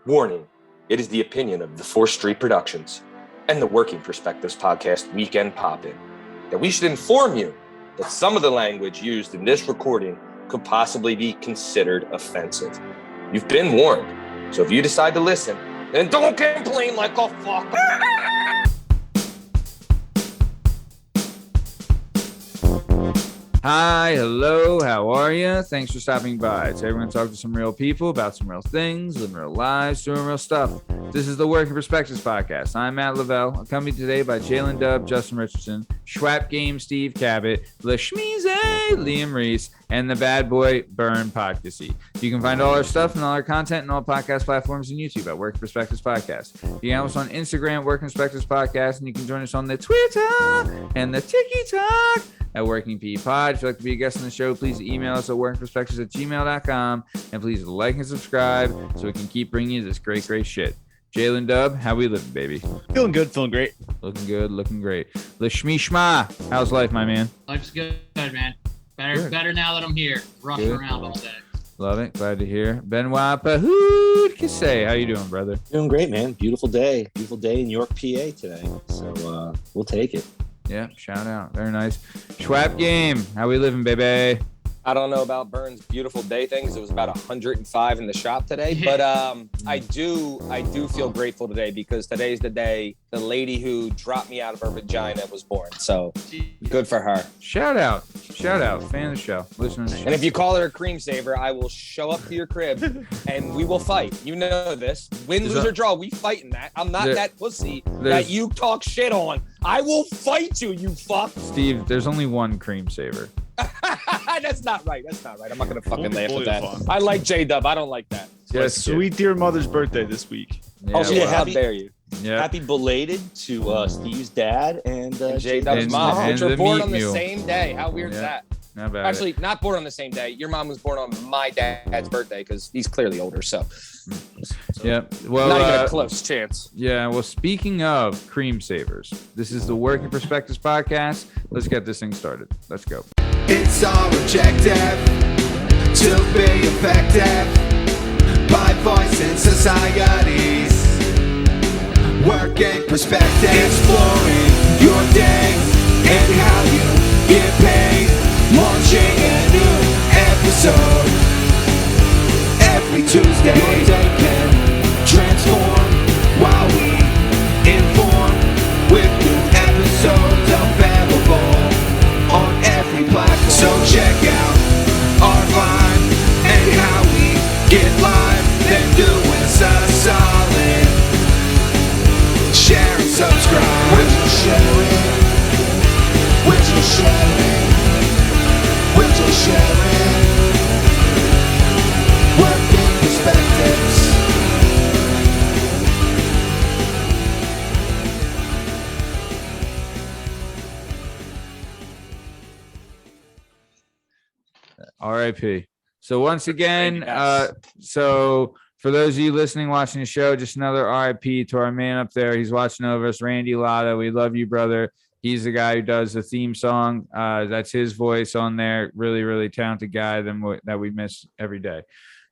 Warning, it is the opinion of the 4th Street Productions and the Working Perspectives Podcast Weekend Pop-In that we should inform you that some of the language used in this recording could possibly be considered offensive. You've been warned, so if you decide to listen, then don't complain like a fucker. Hi, hello, how are you? Thanks for stopping by. Today we're going to talk to some real people about some real things, living real lives, doing real stuff. This is the Working Perspectives Podcast. I'm Matt Lavelle, accompanied today by Lyn Dub, Justin Richardson, Schwap Game, Steve Cabot, Lasmeeshma, Liam Reese, and the bad boy, Bern Podcasy. You can find all our stuff and all our content and all podcast platforms and YouTube at Working Perspectives Podcast. You can have us on Instagram, Working Perspectives Podcast, and you can join us on the Twitter and the TikTok at Working P Pod. If you'd like to be a guest on the show, please email us at workingperspectives@gmail.com, and please like and subscribe so we can keep bringing you this great shit. Lyn Dub, how we living, baby? Feeling good, feeling great. Looking good, looking great. Lasmeeshma, how's life, my man? Life's good, man. Better now that I'm here. Rushing around all day. Love it. Glad to hear. Benoit Pahoud Kisse, how you doing, brother? Doing great, man. Beautiful day in York, PA today. So we'll take it. Yeah, shout out. Very nice. Schwap Game, how we living, baby? I don't know about Bern's beautiful day things. It was about 105 in the shop today, but I do feel grateful today because today's the day the lady who dropped me out of her vagina was born. So good for her. Shout out, fan of the show, listening to the show. And if you call her a cream saver, I will show up to your crib and we will fight. You know this. Win, lose, or draw, we fight in that. I'm not that pussy that you talk shit on. I will fight you, you fuck. Steve, there's only one cream saver. That's not right. I'm not gonna fucking laugh at that. I like J-Dub. I don't like that. Yes, sweet dear mother's birthday this week. Yeah, how dare you? Yeah. Happy belated to Steve's dad and J-Dub's mom, and which are the born meat on the mule. same day. How weird is that? Not bad. Actually, not born on the same day. Your mom was born on my dad's birthday because he's clearly older. So yeah. Well, not even a close chance. Yeah. Well, speaking of cream savers, this is the Working Perspectives Podcast. Let's get this thing started. Let's go. It's our objective to be effective by voicing societies. Working perspective, exploring your day and how you get paid. Launching a new episode every Tuesday. Your day can transform while we inform with new episodes available on every platform. So check out our vibe and how we get live. Then do us a solid. Share and subscribe. Would you share it? Would you share it? Would you share it? Working Perspectives. R.I.P. So once again, so for those of you listening, watching the show, just another R.I.P. to our man up there. He's watching over us, Randy Latta. We love you, brother. He's the guy who does the theme song. That's his voice on there. Really talented guy that we miss every day.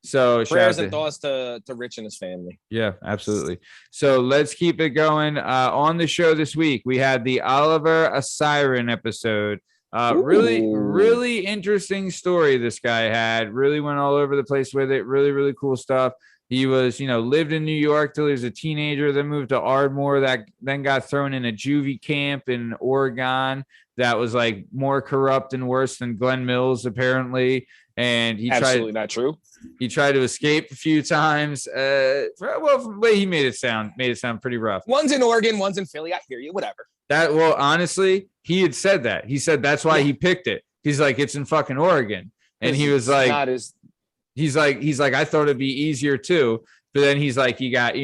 So prayers and thoughts to Rich and his family. Yeah, absolutely. So let's keep it going. On the show this week, we had the Oliver Assiran episode. Really interesting story this guy had. Really went all over the place with it. Really cool stuff. He was, lived in New York till he was a teenager, then moved to Ardmore, then got thrown in a juvie camp in Oregon that was like more corrupt and worse than Glen Mills, apparently. And he absolutely not true. He tried to escape a few times. Well, from the way he made it sound pretty rough. One's in Oregon, one's in Philly. I hear you. Whatever. Well, honestly, he had said that. He said that's why he picked it. He's like, it's in fucking Oregon, and he was like, he's like, I thought it'd be easier too. But then he's like, you got,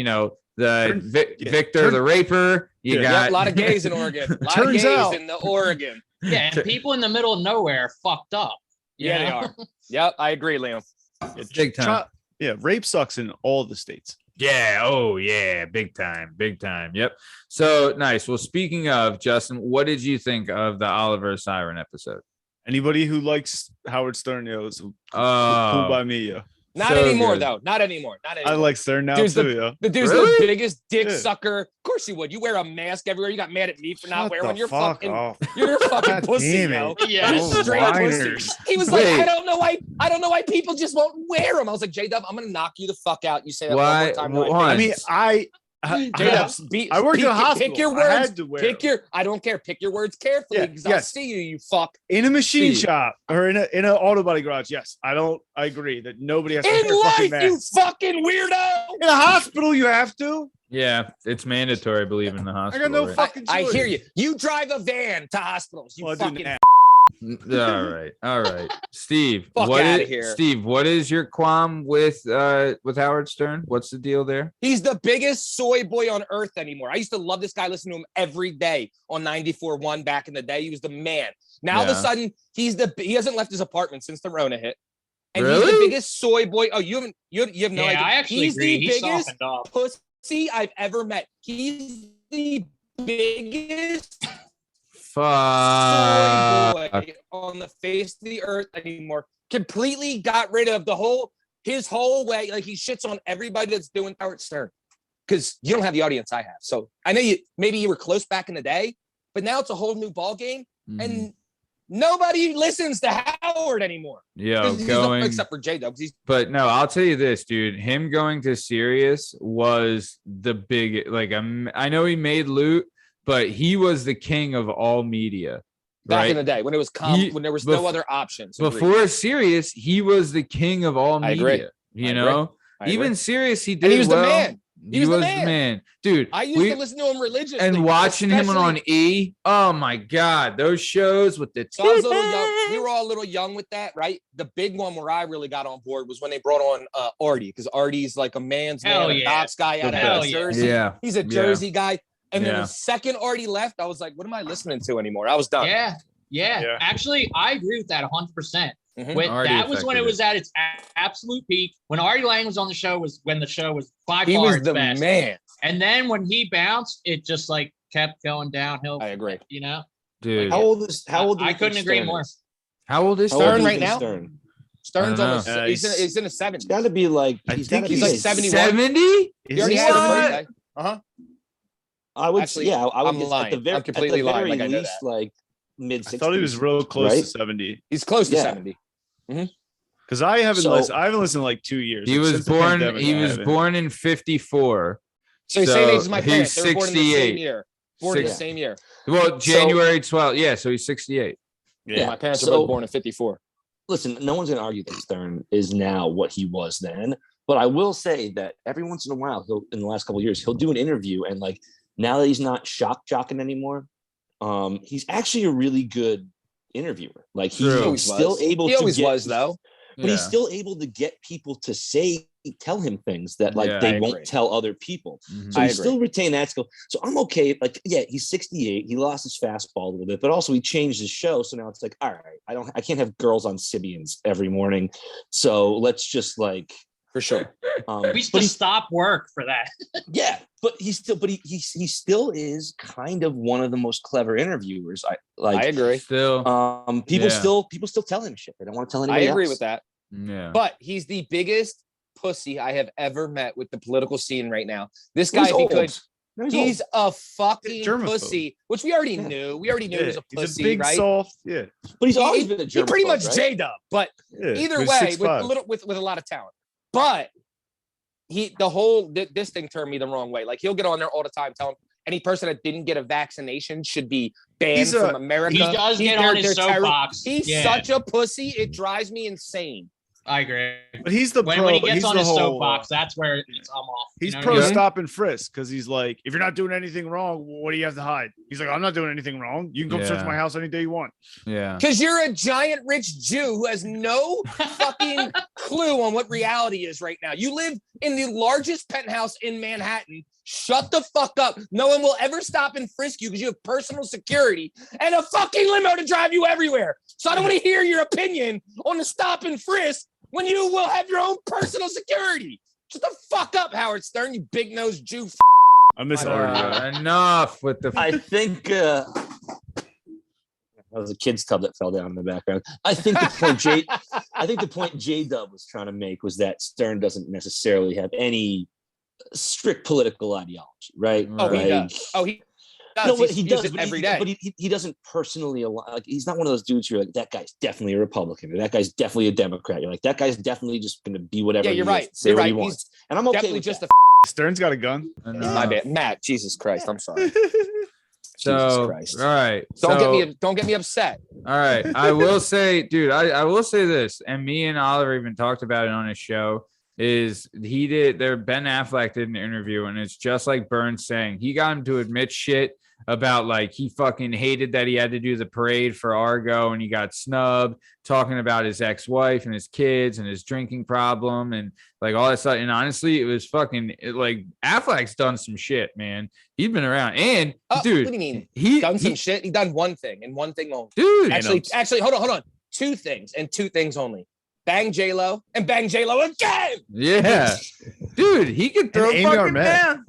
Victor the raper. You got a lot of gays in Oregon. A lot of gays in the Oregon. Yeah, and people in the middle of nowhere fucked up. Yeah, they are. Yep, I agree, Liam. It's big time. Rape sucks in all the states. Yeah. Oh, yeah. Big time. Yep. So nice. Well, speaking of, Justin, what did you think of the Oliver Assiran episode? Anybody who likes Howard Stern, is cool by me. Yeah. Not So anymore, good. though. Not anymore. I like Stern now Dude's too. Yeah. The dude's Really? the biggest dick Yeah. sucker. Of course you would. You wear a mask everywhere. You got mad at me for not Shut wearing one. the You're fuck fucking. off. You're a fucking God pussy, damn yo. it. Yeah. You're Oh, straight pussy. whiners. He was like, Wait. I don't know why people just won't wear them. I was like, J-Dub, I'm gonna knock you the fuck out. You say that Why? one more time. Why? I mean, J-Dub, I worked in a hospital. Pick your I words. had to wear Pick them. your. I don't care. Pick your words carefully Yeah, because I'll yes. see you. You fuck. In a machine Steve. shop or in an auto body garage. Yes, I agree that nobody has to In wear fucking life, you masks. fucking weirdo. In a hospital, you have to. Yeah, it's mandatory, I believe, in the I hospital. got no right? fucking choice. I hear you. You drive a van to hospitals. You Well, I do fucking. now. All right. Steve, Fuck what outta is- here. Steve, what is your qualm with Howard Stern? What's the deal there? He's the biggest soy boy on earth anymore. I used to love this guy, listen to him every day on 94.1 back in the day. He was the man. Now all of a Yeah. sudden, he hasn't left his apartment since the Rona hit. And he's Really? the biggest soy boy. Oh, you have no Yeah, idea. I actually He's agree. the He biggest softened up. pussy I've ever met. He's the biggest Fuck. boy on the face of the earth anymore. Completely got rid of his whole way. Like he shits on everybody that's doing Howard Stern because you don't have the audience I have. So I know maybe you were close back in the day, but now it's a whole new ball game Mhm. and nobody listens to Howard anymore. Yo, 'Cause he's going. except for J-Dub. But no, I'll tell you this, dude. Him going to Sirius was the big. Like, I know he made loot, but he was the king of all media. Back Right? in the day when it was when there was no other options. Agreed. Before Sirius, he was the king of all I media. agree. You I know, I even agree. Sirius, he did And he was the well. man. He was the man, dude. I used to listen to him religiously. and watching him especially- on E. Oh my God, those shows with the. So I was a little young. We were all a little young with that, right? The big one where I really got on board was when they brought on Artie, because Artie's like a man's Hell man, a yeah. Docs guy out Hell of yeah. Jersey. Yeah, He's a Yeah. Jersey guy. And then Yeah. the second Artie left, I was like, what am I listening to anymore? I was done. Yeah. Yeah. Actually, I agree with that 100%. Mhm. When Artie that was when it affected was at its absolute peak. When Artie Lang was on the show was when the show was by He far was its the best. man. And then when he bounced, it just like kept going downhill. I agree. You know, dude. How old is? How old? do you I think couldn't agree Stern more. is? How old is How old Stern do you right think now? Stern? Stern's I don't almost know. he's in his 70s. It's got to be like. I He's think gotta be he's like like 71. 70? He already Is had his What? birthday. Uh-huh. I would. Actually, Yeah, I would. I'm guess lying. At the very, I'm completely at the lying, very like I know least, that. like mid. I thought he was real close right? to 70. He's close to Yeah. 70. Because I haven't So- listened. I haven't listened in like 2 years. He Like, was since the born. pandemic, He I was haven't. born in 54. So he's same age as my he's parents. They were born in the same 68. year. Born in the Six- same year. Well, January 12th. Yeah, so he's 68. Yeah, my parents were so- both born in 54. Listen, no one's going to argue that Stern is now what he was then. But I will say that every once in a while, in the last couple of years, he'll do an interview, and like now that he's not shock jocking anymore, he's actually a really good interviewer. Like True. he's still able. He to always get, was, though. but he's still able to get people to tell him things that like Yeah, I they agree. won't tell other people. Mhm. So I he agree. still retain that skill. So I'm okay. Like, yeah, he's 68. He lost his fastball a little bit, but also he changed his show. So now it's like, all right, I can't have girls on Sibians every morning. So let's just like, For sure. we but should stop work for that. yeah, but he still is kind of one of the most clever interviewers. I I agree. Still. people Yeah. still tell him shit. They don't want to tell I anybody agree else. with that. Yeah. But he's the biggest pussy I have ever met with the political scene right now. This Well, guy, he's if he old. could, No, he's a fucking Germaphobe. pussy, which we already Yeah. knew. We already knew he was a He's pussy, a big, right? soft. Yeah. but he's always He- been a he germaphobe, pretty much right? J-Dub, but Yeah. either He was way, 6'5". with a lot of talent. But this thing turned me the wrong way. Like he'll get on there all the time telling any person that didn't get a vaccination should be banned He's from America. He does get they're- on his they're terrible. soapbox. He's Yeah, such a pussy. It drives me insane. I agree. But he's the When pro. he gets he's on the his whole, soapbox, that's where it's I'm off. He's you know pro what I mean? stop and frisk because he's like, if you're not doing anything wrong, what do you have to hide? He's like, I'm not doing anything wrong. You can come search Yeah. my house any day you want. Yeah. Because you're a giant rich Jew who has no fucking clue on what reality is right now. You live in the largest penthouse in Manhattan. Shut the fuck up. No one will ever stop and frisk you because you have personal security and a fucking limo to drive you everywhere. So I don't want to hear your opinion on the stop and frisk when you will have your own personal security. Shut the fuck up, Howard Stern, you big-nosed Jew. I miss Artie. Enough with the. I think That was a kid's tub that fell down in the background. I think the point J-Dub was trying to make was that Stern doesn't necessarily have any strict political ideology, right? Oh, he does. Oh, he does. No, but he does it every day. But he doesn't personally like. He's not one of those dudes who are like, that guy's definitely a Republican or that guy's definitely a Democrat. You're like, that guy's definitely just going to be whatever. Yeah, you're right. Say You're what right. he wants, and I'm okay Definitely with just that. Stern's got a gun. My bad, Matt. Jesus Christ, I'm sorry. So, Jesus Christ. all right. Don't get me upset. All right. I will say, dude, I will say this, and me and Oliver even talked about it on his show, is Ben Affleck did an interview, and it's just like Bern saying, he got him to admit shit about like he fucking hated that he had to do the parade for Argo and he got snubbed, talking about his ex-wife and his kids and his drinking problem and like all that stuff. And honestly, it was like Affleck's done some shit, man. He's been around. And dude, what do you mean? He done some shit. He done one thing and one thing only. Dude, actually, hold on. Two things and two things only. Bang J-Lo and bang J-Lo again. Yeah. Dude, he could throw fucking down.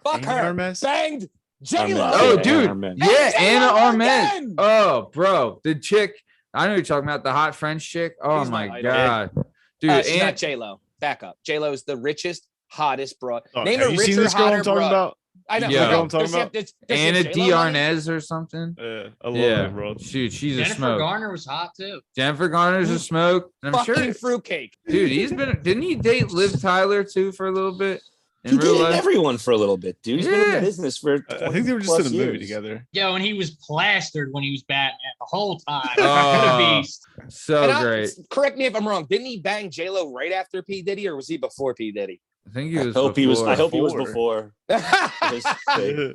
Fuck her. Banged J-Lo. Oh, dude. Armez. Yeah, Anna Armez. Again. Oh, bro. The chick. I know you're talking about the hot French chick. Oh, She's my my idol. God. Dude, She's not J-Lo. Back up. J-Lo is the richest, hottest broad. Oh, Name have a you seen richer, this girl hotter I'm talking broad. about? I know. Yeah. I know. I'm talking about? Anna D. Arnaz or something. I love Yeah. that, bro. Shoot, she's a Jennifer smoke. Garner was hot too. Jennifer Garner's a smoke. And I'm Fucking sure, fruitcake. dude, didn't he date Liv Tyler too for a little bit? He In real dated life? everyone for a little bit, dude. He's been in Yeah. the business for. I think they were just 20 in a movie years. together. Yo, and he was plastered when he was Batman the whole time. Oh. What a beast. So great. Correct me if I'm wrong. Didn't he bang J-Lo right after P. Diddy or was he before P. Diddy? I think he was. I hope he was Before. before.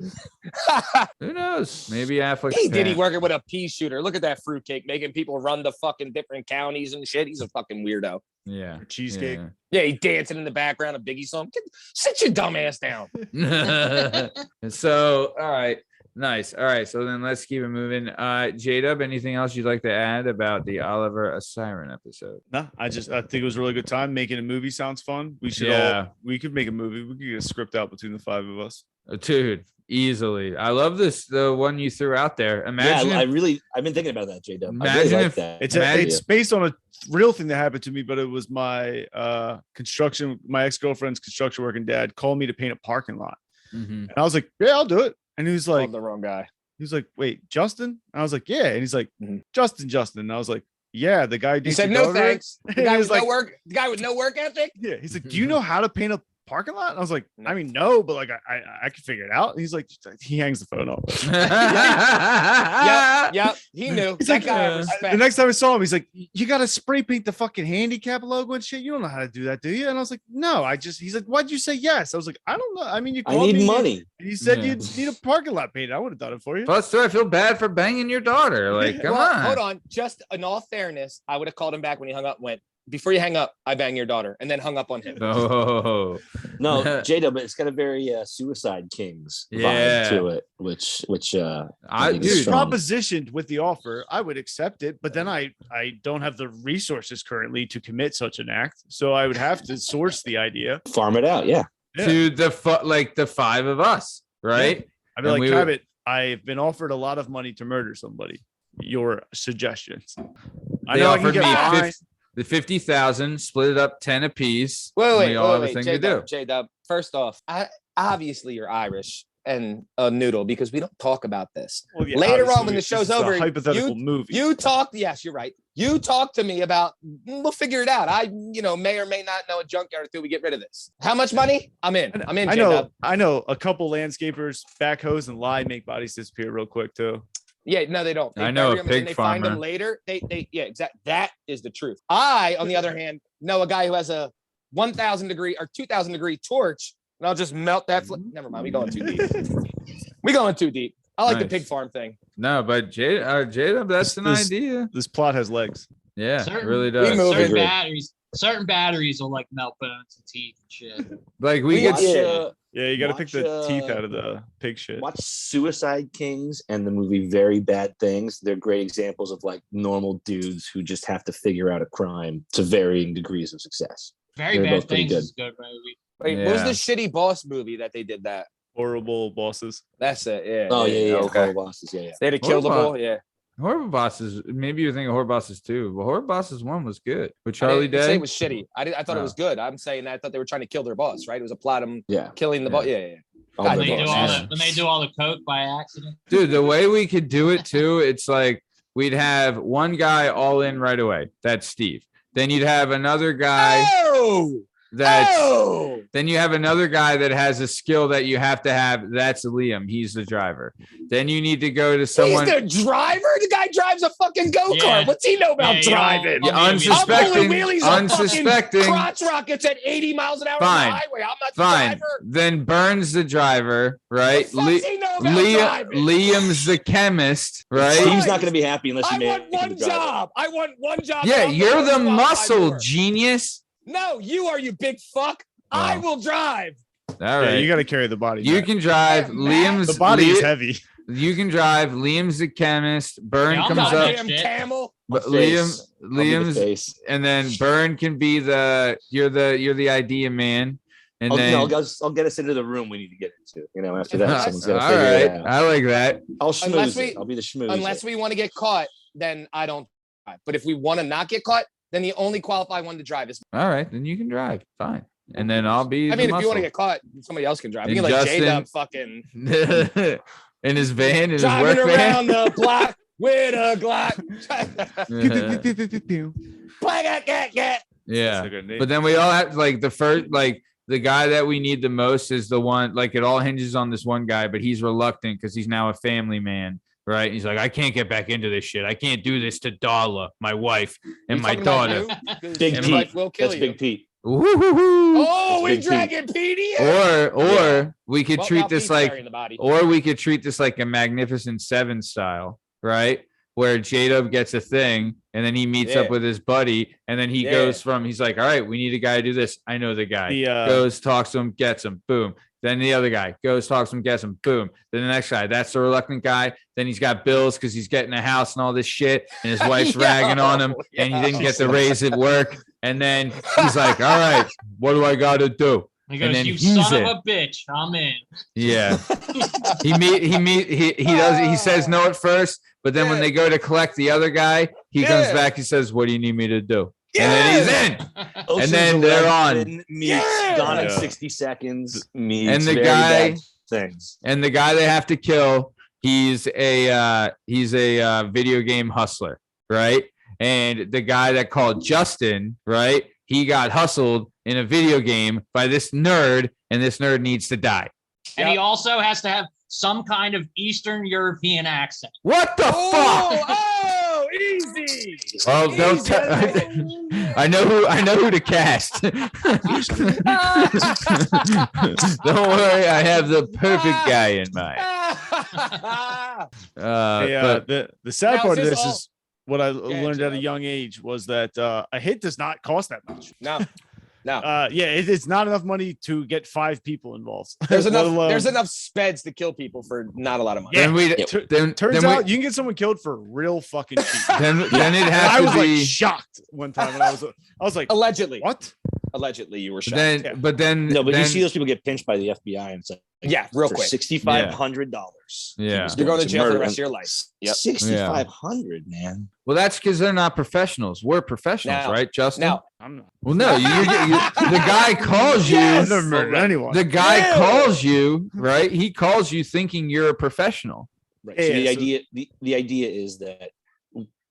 Who knows? Maybe Affleck. P. Diddy working with a pea shooter. Look at that fruitcake making people run to fucking different counties and shit. He's a fucking weirdo. Yeah. Cheesecake. Yeah, he dancing in the background of Biggie song. Sit your dumb ass down. Yeah. So, all right. Nice. All right. So then let's keep it moving. J-Dub, anything else you'd like to add about the Oliver Assiran episode? No, I think it was a really good time. Making a movie sounds fun. We should we could make a movie. We could get a script out between the five of us. Dude, easily. I love the one you threw out there. Imagine. I've been thinking about that, J-Dub. I Imagine really like if- that. It's based on a real thing that happened to me, but it was my my ex-girlfriend's construction working dad called me to paint a parking lot. Mhm. And I was like, yeah, I'll do it. And he was like, I'm the wrong guy. he was like, wait, Justin? And I was like, yeah. And he's like, Mhm. Justin. And I was like, yeah, the guy. He said no thanks. The He guy was with like, no work. The guy with no work ethic. yeah. He's like, do you know how to paint a parking lot? And I was like, I mean, no, but like I could figure it out. And he's like, he hangs the phone up. Yep. He knew. He's That like, guy I respect. the next time I saw him, he's like, you got to spray paint the fucking handicap logo and shit. You don't know how to do that, do you? And I was like, no, he's like, why'd you say yes? I was like, I don't know. I mean, you I called need me money. and you said Yeah. you need a parking lot painted. I would have done it for you. Plus, too, I feel bad for banging your daughter. Like, come Well, on. hold on. Just in all fairness, I would have called him back when he hung up. Went, before you hang up, I bang your daughter, and then hung up on him. Oh, No, J-Dub, but it's got a very Suicide Kings Yeah. vibe to it, which I think If is it's strong. propositioned with the offer, I would accept it, but then I don't have the resources currently to commit such an act, so I would have to source the idea. farm it out. Yeah. to the five of us, right? I'd be And like, we would- Cabot, I've been offered a lot of money to murder somebody. Your suggestions? I They know I can offered get me fined. the 50,000, split it up 10 apiece. and we all have a thing to do. J-Dub. First off, obviously you're Irish and a noodle because we don't talk about this. Well, yeah, Later on, obviously, when the this show's is a over, hypothetical movie. You talk. Yes, you're right. You talk to me about. We'll figure it out. I, may or may not know a junkyard until we get rid of this. How much money? I'm in. I'm in. J-Dub. I know a couple landscapers, backhoes, and lie make bodies disappear real quick too. Yeah, no, they don't. They I know bury a 'em and then pig they find them farmer. later. Yeah, exactly. That is the truth. I, on the other hand, know a guy who has a 1,000 degree or 2,000 degree torch, and I'll just melt that. Never mind. We going too deep. I like the Nice. pig farm thing. No, but J-Dub, that's an This- idea. This plot has legs. Yeah, it Certain- really we does. move. Certain batteries will like melt bones and teeth and shit. Like we Watch, get Yeah, you got to pick Watch, the teeth out of the pig shit. Watch Suicide Kings and the movie Very Bad Things. They're great examples of like normal dudes who just have to figure out a crime to varying degrees of success. Very They're Bad both pretty Things good. is a good movie. Wait, what was Yeah. the shitty boss movie that they did that? Horrible bosses. That's it. Yeah. Oh yeah. Okay. Horrible bosses. Yeah. They'd have killed them Horrible. all. Yeah. Horrible Bosses. Maybe you're thinking Horrible Bosses 2, but Horrible Bosses 1 was good with I Charlie didn't say Day. it was shitty. I thought it was good. I'm saying that I thought they were trying to kill their boss, right? It was a plot of killing the boss. Yeah. When they do all the coke by accident. Dude, the way we could do it too, it's like we'd have one guy all in right away. That's Steve. Then you'd have another guy. Then you have another guy that has a skill that you have to have. That's Liam. He's the driver. Then you need to go to someone. He's the driver? The guy drives a fucking go-kart. Yeah. What's he know about driving? Unsuspecting. Unsuspecting. Crotch rockets at 80 miles an hour on the highway. I'm not the driver. Then Bern's the driver, right? What the fuck's he know about driving? Liam's the chemist, right? Steve's not going to be happy unless you I want one job. Yeah, you're the muscle, genius. No, you are, you big fuck. Oh. I will drive. All right. Yeah, you got to carry the body. You can drive. Liam's the body is heavy. You can drive. Liam's the chemist. Bern comes up. Camel. But Liam's, and then Bern can be you're the idea man. And I'll get us into the room we need to get into. After that, someone's got to figure it out. I like that. I'll schmooze it. I'll be the schmooze. Unless we want to get caught, then I don't drive. But if we want to not get caught, then the only qualified one to drive is. All right, then you can drive. Fine. And then I'll be. I mean, if you want to get caught, somebody else can drive. You can like J-Dub fucking in his van, in his driving work around van. the block with a Glock. Yeah, but then we all have like the guy that we need the most is the one. Like it all hinges on this one guy, but he's reluctant because he's now a family man. Right. He's like, I can't get back into this shit. I can't do this to Darla, my wife, and my daughter. Big Pete. That's Big Pete. Oh, we dragging Petey. Or we could treat this like, a Magnificent Seven style, right? Where J-Dub gets a thing and then he meets up with his buddy and then he goes he's like, all right, we need a guy to do this. I know the guy. Goes, talks to him, gets him, boom. Then the other guy goes, talks to him, gets him, boom. Then the next guy, that's the reluctant guy. Then he's got bills because he's getting a house and all this shit. And his wife's ragging on him and he didn't get the raise at work. And then he's like, all right, what do I got to do? He goes, and then you son of a bitch, I'm in. Yeah. He says no at first, but then when they go to collect the other guy, he comes back, he says, what do you need me to do? And then he's in. Ocean's and then they're on. Gone in 60 seconds. And the guy and the guy they have to kill, he's a video game hustler, right? And the guy that called Justin, right? He got hustled in a video game by this nerd, and this nerd needs to die. And he also has to have some kind of Eastern European accent. What the fuck? Oh, easy. Well, don't I know who to cast. Don't worry, I have the perfect guy in mind. The sad part of this is what I learned at a young age was that a hit does not cost that much. No. It's not enough money to get 5 people involved. There's enough speds to kill people for not a lot of money. Yeah. Turns out you can get someone killed for real fucking cheap. Then it has I to was be like shocked one time when I was like, allegedly. What? Allegedly, you were shocked. You see those people get pinched by the FBI and stuff. Real quick, $6,500. Yeah, you're going to jail for the rest of your life. Yep. $6,500, man. Well, that's because they're not professionals. We're professionals, right, Justin? Now, I'm not. Well, no, the guy calls you. I've never murdered anyone. The guy calls you, right? He calls you thinking you're a professional. Right. So the idea is that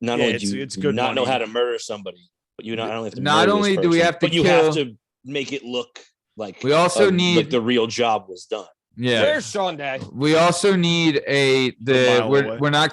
not only do you not know how to murder somebody, but you not only have to not only do we have to but you have to make it look like we also need like the real job was done. Yeah. There's Sean Day. We also need we're not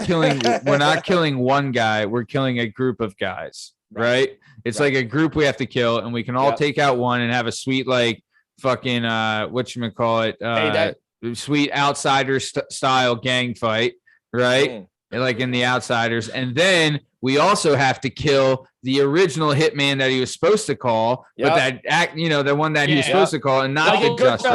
killing one guy, we're killing a group of guys, right? It's like a group we have to kill, and we can all take out one and have a sweet like fucking whatchamacallit, sweet outsider style gang fight, right? Like in the Outsiders. And then we also have to kill the original hitman that he was supposed to call, but the one that he was supposed to call, and not get Justin.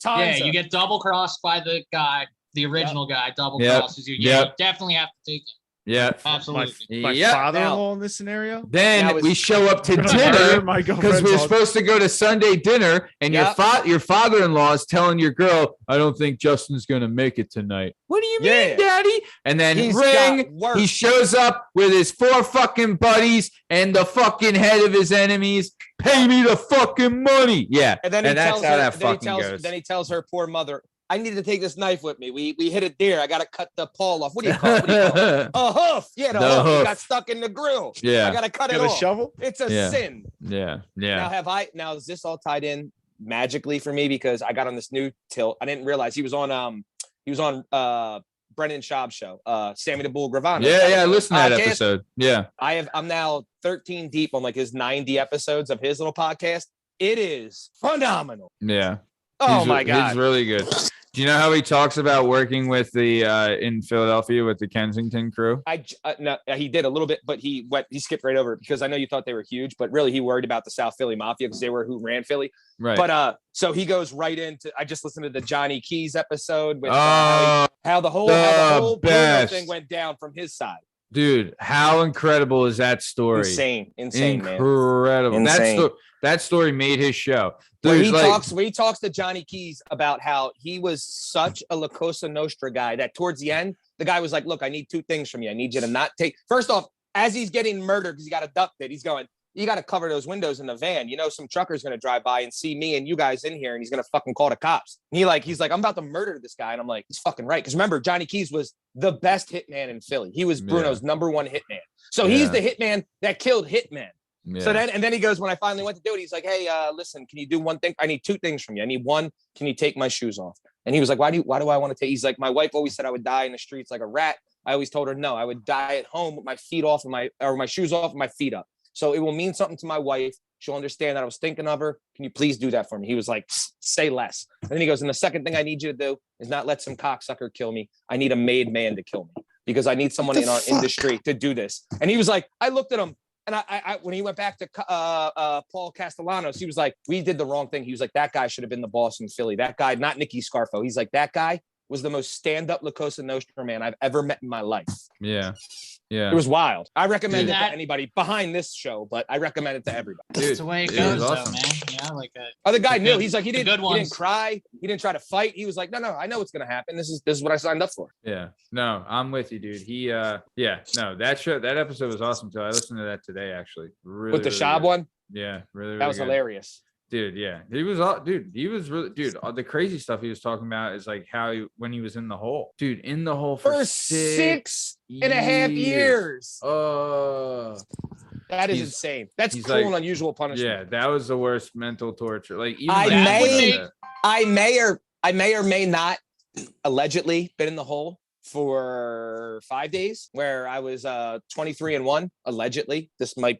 Yeah, you get double crossed by the guy, the original guy, double crosses you. Yeah, you definitely have to take him. Yeah. Absolutely. My Yep. father-in-law in this scenario. Then Now we show up to Murder dinner my because girlfriend's we're all- supposed to go to Sunday dinner, and Yep. your father-in-law is telling your girl, "I don't think Justin's gonna make it tonight." What do you mean, Yeah. Daddy? And then He's ring. got work. He shows up with his 4 fucking buddies and the fucking head of his enemies. Pay me the fucking money. Yeah, And then he that's tells how her, that then he fucking tells, goes. then he tells her poor mother, I need to take this knife with me. We hit a deer. I got to cut the paw off. What do you call it? What do you call it? A hoof. Yeah, the The hoof. It hoof. got stuck in the grill. I Yeah, got to cut it Got a off. shovel. It's a Yeah. sin. yeah. Now is this all tied in magically for me because I got on this new tilt. I didn't realize he was on Brendan Schaub's show, Sammy the Bull Gravano. I listened to that podcast. episode. Yeah. I'm now 13 deep on like his 90 episodes of his little podcast. It is phenomenal. Yeah. Oh my God. He's really good. Do you know how he talks about working with the in Philadelphia with the Kensington crew? No, he did a little bit, but he skipped right over it because I know you thought they were huge, but really he worried about the South Philly Mafia because they were who ran Philly. Right. But so he goes right into. I just listened to the Johnny Keys episode with how the whole Bruno best. thing went down from his side. Dude, how incredible is that story? Insane, man. Incredible. Insane. That story made his show. Where Dude, he talks to Johnny Keys about how he was such a La Cosa Nostra guy that towards the end, the guy was like, look, I need 2 things from you. I need you to not take, first off, as he's getting murdered, because he got abducted, he's going, you got to cover those windows in the van. You know, some trucker's going to drive by and see me and you guys in here and he's going to fucking call the cops. And he's like, I'm about to murder this guy. And I'm like, he's fucking right. Because remember, Johnny Keys was the best hitman in Philly. He was Bruno's number 1 hitman. So he's the hitman that killed hitmen. Yeah. So then he goes, when I finally went to do it, he's like, hey, listen, can you do one thing? I need 2 things from you. I need one. Can you take my shoes off? And he was like, why do I want to take? He's like, my wife always said I would die in the streets like a rat. I always told her, no, I would die at home with my feet off and my shoes off and my feet up. So it will mean something to my wife. She'll understand that I was thinking of her. Can you please do that for me? He was like, say less. And then he goes, and the second thing I need you to do is not let some cocksucker kill me. I need a made man to kill me because I need someone in our industry to do this. And he was like, I looked at him. And I when he went back to Paul Castellanos, he was like, we did the wrong thing. He was like, that guy should have been the boss in Philly. That guy, not Nicky Scarfo. He's like, that guy was the most stand-up La Cosa Nostra man I've ever met in my life. Yeah. Yeah. It was wild. I recommend it to That- anybody behind this show, but I recommend it to everybody. Dude, That's the way it it goes, was though, awesome. man. Yeah, like a Other guy The knew. good- He's like, he the didn't good ones. cry. He didn't try to fight. He was like, no, I know what's gonna happen. This is what I signed up for. Yeah. No, I'm with you, dude. That episode was awesome too. I listened to that today, actually. Really, With the really Schaub good. one, Yeah, really, that was good. hilarious. Dude, yeah. He was really all the crazy stuff he was talking about is like how when he was in the hole. Dude, in the hole for For 6.5 years. That is He's- insane. That's he's cruel like- and unusual punishment. Yeah, that was the worst mental torture. Like even I like, That would may- make- I may or may not allegedly been in the hole for 5 days where I was 23-1 allegedly. I might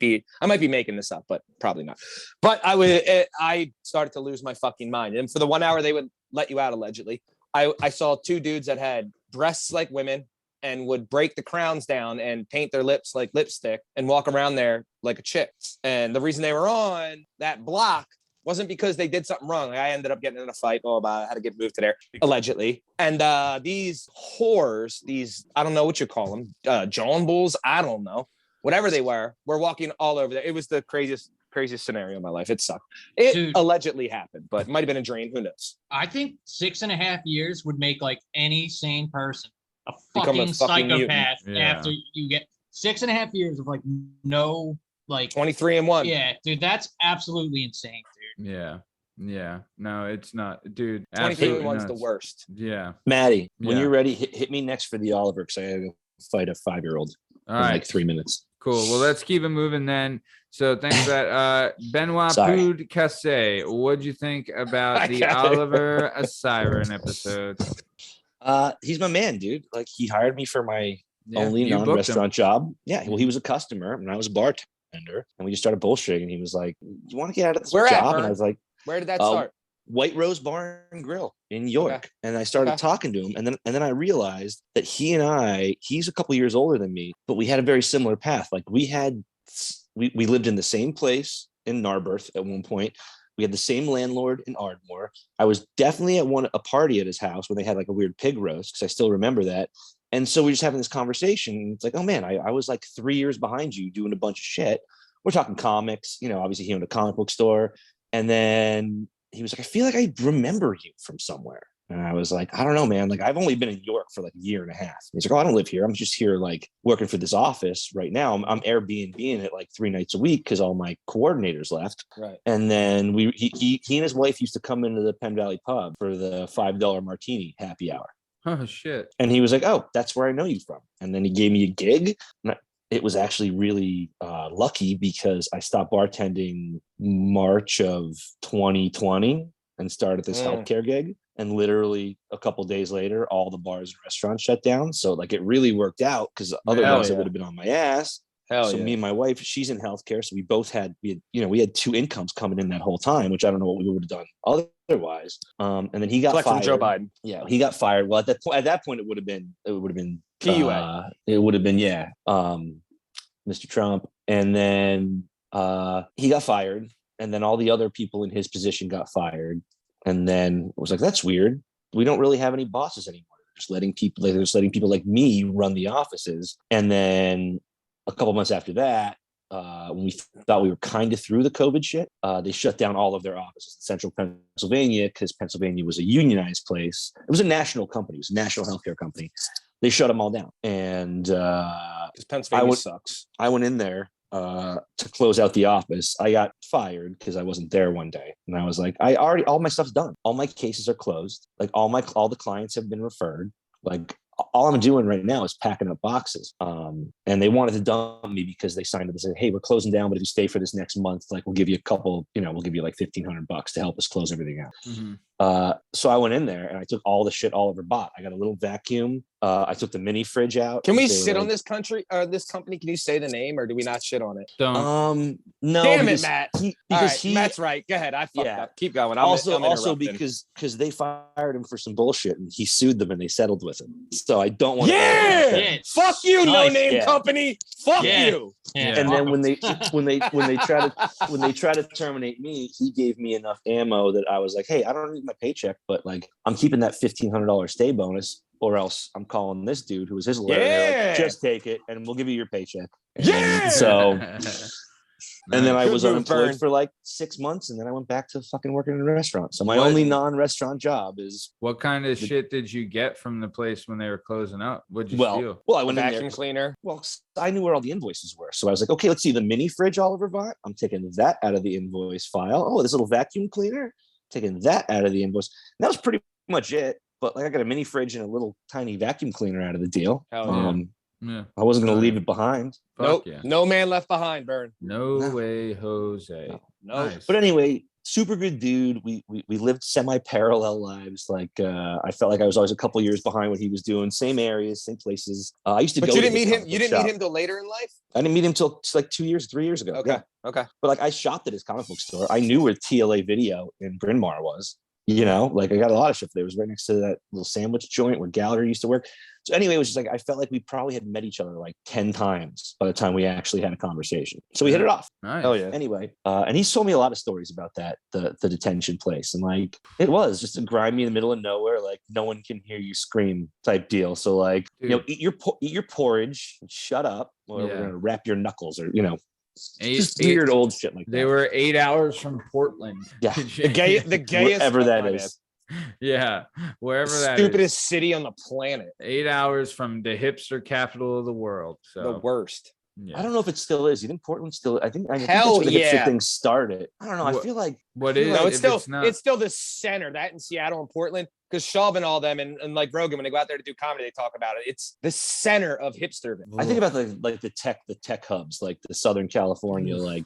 be making this up, but probably not. But I started to lose my fucking mind. And for the 1 hour they would let you out allegedly, I saw 2 dudes that had breasts like women and would break the crowns down and paint their lips like lipstick and walk around there like a chick. And the reason they were on that block wasn't because they did something wrong. Like I ended up getting in a fight. I had to get moved to there allegedly. And these whores, I don't know what you call them, John Bulls, I don't know, whatever they were walking all over there. It was the craziest scenario in my life. It sucked. It Dude. allegedly happened, but it might have been a dream. Who knows? I think 6.5 years would make like any sane person a Become a fucking fucking mutant. psychopath Yeah. after you get 6.5 years of like no like 23-1. yeah, dude, that's absolutely insane, dude. Yeah. No, it's not, dude. 23-1's the nuts. worst. Yeah. Maddie, when Yeah. you're ready, hit me next for the Oliver because I gotta go fight a 5-year-old All in right. like 3 minutes. Cool. Well, let's keep it moving then. So thanks for that. Benoit Sorry. Podcasy, what'd you think about I the got it. Oliver Assiran episode? He's my man, dude. Like he hired me for my Yeah, only you booked him. non-restaurant job. Yeah, well, he was a customer and I was a bartender, and we just started bullshitting. And he was like, "You want to get out of this Where at, job?" And Bern? I was like, Where did that Oh, start? White Rose Bar and Grill in York. Okay. And I started Okay. talking to him, and then I realized that he's a couple years older than me, but we had a very similar path. Like we lived in the same place in Narberth at one point. We had the same landlord in Ardmore. I was definitely at a party at his house when they had like a weird pig roast, because I still remember that. And so we're just having this conversation. It's like, oh man, I was like 3 years behind you doing a bunch of shit. We're talking comics, obviously he owned a comic book store. And then he was like, I feel like I remember you from somewhere. And I was like, I don't know, man. Like, I've only been in New York for like a year and a half. And he's like, oh, I don't live here. I'm just here like working for this office right now. I'm Airbnb-ing it like 3 nights a week because all my coordinators left. Right. And then he and his wife used to come into the Penn Valley pub for the $5 martini happy hour. Oh, shit. And he was like, oh, that's where I know you from. And then he gave me a gig. And it was actually really lucky because I stopped bartending March of 2020 and started this healthcare gig. And literally a couple of days later, all the bars and restaurants shut down. So like it really worked out because otherwise I would have been on my ass. Me and my wife, she's in healthcare. So we both had, we had 2 incomes coming in that whole time, which I don't know what we would have done otherwise. And then he got fired. Joe Biden. Yeah, he got fired. Well, at that point, it would have been PUA. It would have been, Mr. Trump. And then he got fired. And then all the other people in his position got fired. And then it was like, that's weird. We don't really have any bosses anymore. They're just letting people like me run the offices. And then a couple months after that, when we thought we were kind of through the COVID shit, they shut down all of their offices in central Pennsylvania because Pennsylvania was a unionized place. It was a national company. It was a national healthcare company. They shut them all down. And because Pennsylvania sucks. I went in there to close out the office. I got fired because I wasn't there one day. And I was like, all my stuff's done. All my cases are closed. Like all the clients have been referred. Like all I'm doing right now is packing up boxes. And they wanted to dump me because they signed it and said, hey, we're closing down, but if you stay for this next month, like we'll give you we'll give you like $1,500 to help us close everything out. Mm-hmm. So I went in there and I took all the shit Oliver bought. I got a little vacuum. I took the mini fridge out. Can we sit on this company? Can you say the name or do we not shit on it? Don't. No. Damn it, Matt. Matt's right. Go ahead. I fucked up. Keep going. Also because they fired him for some bullshit and he sued them and they settled with him. So I don't want to. Yeah. Fuck you, no name company. Fuck you. Yeah. And then when they try to terminate me, he gave me enough ammo that I was like, hey, I don't need my paycheck, but like I'm keeping that $1,500 stay bonus, or else I'm calling this dude who was his lawyer. Like, just take it and we'll give you your paycheck. And so and then I was unemployed for like 6 months, and then I went back to fucking working in a restaurant. So my only non-restaurant job is. What kind of shit did you get from the place when they were closing up? What'd you steal? Well, I went in there. Vacuum cleaner. Well, I knew where all the invoices were, so I was like, okay, let's see the mini fridge Oliver bought. I'm taking that out of the invoice file. Oh, this little vacuum cleaner. Taking that out of the invoice. And that was pretty much it. But like I got a mini fridge and a little tiny vacuum cleaner out of the deal. Yeah. I wasn't going to leave it behind. Nope. Yeah. No man left behind, Bern. No way, Jose. No. Nice. But anyway, super good dude. We lived semi-parallel lives. Like I felt like I was always a couple years behind what he was doing. Same areas, same places. I used to. But you didn't meet him. You didn't meet him till later in life. I didn't meet him till like 3 years ago. Okay. Yeah. Okay. But like I shopped at his comic book store. I knew where TLA Video in Bryn Mawr was. Like I got a lot of shit there. It was right next to that little sandwich joint where Gallagher used to work. So anyway, it was just like I felt like we probably had met each other like 10 times by the time we actually had a conversation. So we hit it off. Nice. Oh yeah. Anyway, and he's told me a lot of stories about that, the detention place. And like it was just a grimy in the middle of nowhere, like no one can hear you scream type deal. So like, dude, eat your porridge, shut up, or we're gonna wrap your knuckles, or just weird old shit like that. They were 8 hours from Portland. Yeah. the gayest wherever that is. Yeah, wherever that stupidest city on the planet. 8 hours from the hipster capital of the world. So the worst. Yeah. I don't know if it still is. You think Portland still? I think that's where the hipster thing started. I don't know. I feel like it's still the center. That in Seattle and Portland, because Shaw and all them and like Rogan, when they go out there to do comedy, they talk about it. It's the center of hipster. I think about the tech hubs, like the Southern California, like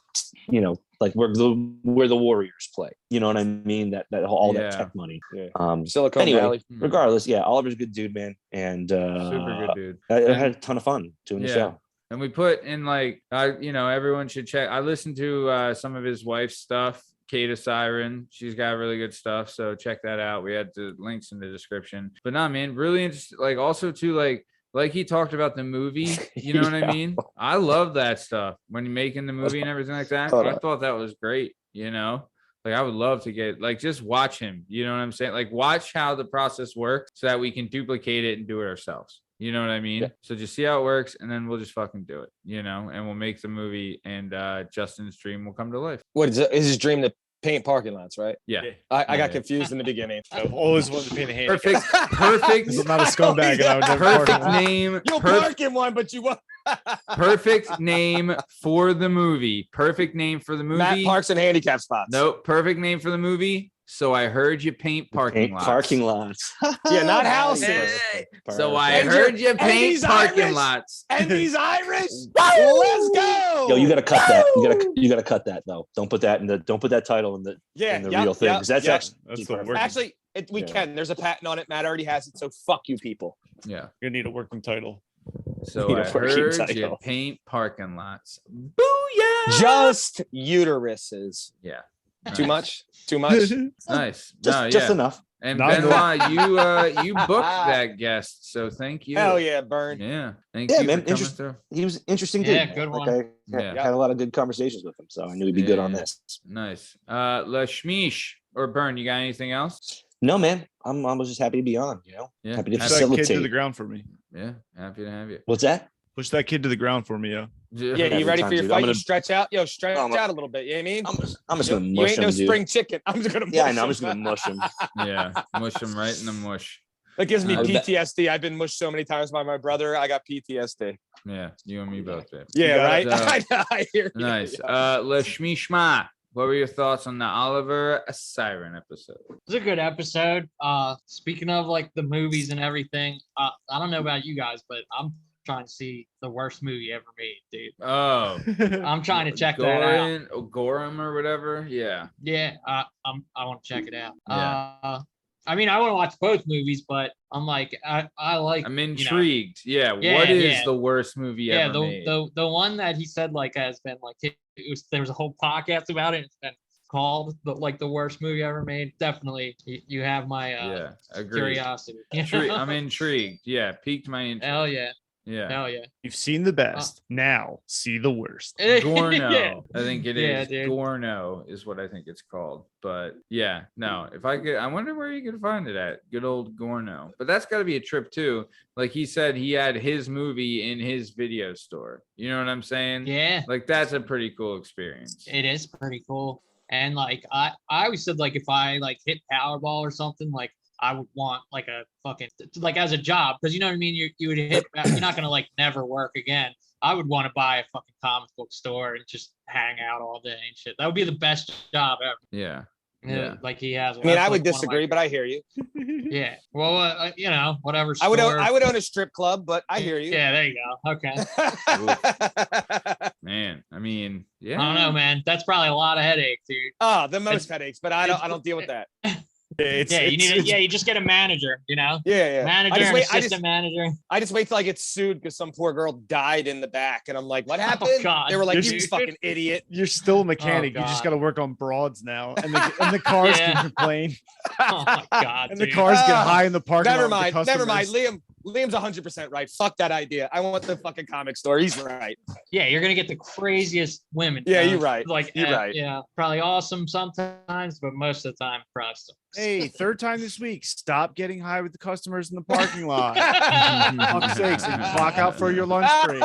where the Warriors play. You know what I mean? That tech money. Yeah. Silicon Valley. Regardless, Oliver's a good dude, man, and super good dude. I had a ton of fun doing the show. And we put in everyone should check. I listened to some of his wife's stuff, Kate Assiran. She's got really good stuff. So check that out. We had the links in the description. But no, man, really interesting. Like also too, like he talked about the movie, you know what I mean? I love that stuff when you're making the movie and everything like that. I thought that was great, Like I would love to get just watch him, you know what I'm saying? Like watch how the process works so that we can duplicate it and do it ourselves. You know what I mean? Yeah. So just see how it works, and then we'll just fucking do it, and we'll make the movie, and Justin's dream will come to life. What is it? Is his dream to paint parking lots, right? Yeah. I got confused in the beginning. I've always wanted to paint a handicap. Perfect. I'm not a scumbag, and I would never park Perfect in one. name. You'll park in one, but you won't. Perfect name for the movie. Perfect name for the movie. Matt parks in handicap spots. Nope. Perfect name for the movie. So I heard you paint parking lots. Parking lots. Yeah, not houses. Hey. So Perfect. I And heard you and paint he's parking Irish. lots. And he's Irish. Let's go. Yo, you gotta cut that. You gotta cut that though. Don't put that title in the real thing. 'Cause that's actually That's the perfect. working. Actually, we Yeah. can. There's a patent on it. Matt already has it. So fuck you, people. Yeah. You're gonna need a working title. So Need a I working heard you title. paint parking lots. Booyah! Just uteruses. Yeah. Too much. Too much. Nice. Just enough. And Not Benoit, you booked that guest, so thank you. Hell yeah, Bern. Yeah. Thank Yeah, you man, for coming interest- through. He was an interesting Yeah, dude. good Like, one. Yeah. had a lot of good conversations with him, so I knew he'd be good on Yeah. this. Nice. Lasmeeshma or Bern, you got anything else? No, man, I was just happy to be on. Yeah. Happy to Push that kid to the facilitate. ground for me. Yeah. Happy to have you. What's that? Push that kid to the ground for me, yo. Yeah, Every you ready time, for your dude. fight? I'm You gonna- stretch out. Yo, stretch I'm a- out a little bit. You know what I mean? I'm just gonna You mush ain't him, no dude. spring chicken. I'm just gonna. Yeah, I mush know. I'm him. just gonna mush him. Yeah. Mush him right in the mush. That gives me Uh, PTSD. I've been mushed so many times by my brother. I got PTSD. Yeah. You and me both did. Yeah, right. So- I hear you. Nice. Lasmeeshma, what were your thoughts on the Oliver Assiran episode? It was a good episode. Speaking of like the movies and everything, I don't know about you guys, but I'm trying to see the worst movie ever made, dude. Oh. I'm trying to check that out. Gorham or whatever. Yeah. Yeah, I want to check it out. Yeah. I mean, I want to watch both movies, but I'm like, I like. I'm intrigued. Yeah. Yeah, What is yeah. the worst movie Yeah, ever made? the one that he said like has been like there was a whole podcast about it. It's been called the worst movie ever made. Definitely, you have my Yeah. Agreed. curiosity. I'm intrigued. Yeah. Piqued my interest. Hell yeah, Yeah. hell yeah. You've seen the best. Now see the worst. Gorno. Yeah. I think it Yeah, is. dude. Gorno is what I think it's called. But yeah, no, if I could, I wonder where you could find it at. Good old Gorno. But that's got to be a trip too. Like he said, he had his movie in his video store. You know what I'm saying? Yeah, Like that's a pretty cool experience. it is pretty cool. And like I always said like if I like hit Powerball or something, like I would want like a fucking like as a job, because you know what I mean. You would hit. You're not gonna like never work again. I would want to buy a fucking comic book store and just hang out all day and shit. That would be the best job ever. Yeah. Yeah, Yeah. like he has. I mean, I would disagree, but I hear you. Yeah. Well, whatever. I would store. own a strip club, but I hear you. Yeah, there you go. Okay. Man, I mean, yeah. I don't know, man. That's probably a lot of headache, dude. Oh, the most headaches, but I don't deal with that. You just get a manager, you know? Yeah. Manager, and assistant manager. I just wait till I get sued because some poor girl died in the back, and I'm like, "What happened?" God, they were like, dude. "You fucking idiot." You're still a mechanic. You just God. got to work on broads now, and the cars Yeah. can complain, Oh my God, and the dude. cars get Ah, high in the parking Never lot. with the mind. Never mind. customers. Liam's 100% right. Fuck that idea. I want the fucking comic store. He's right. Yeah, you're gonna get the craziest women. Yeah, man. you're right. Like, You're right. Yeah, probably awesome sometimes, but most of the time, prostitutes. Hey, third time this week. Stop getting high with the customers in the parking lot. Fuck's sakes, and clock out for your lunch break.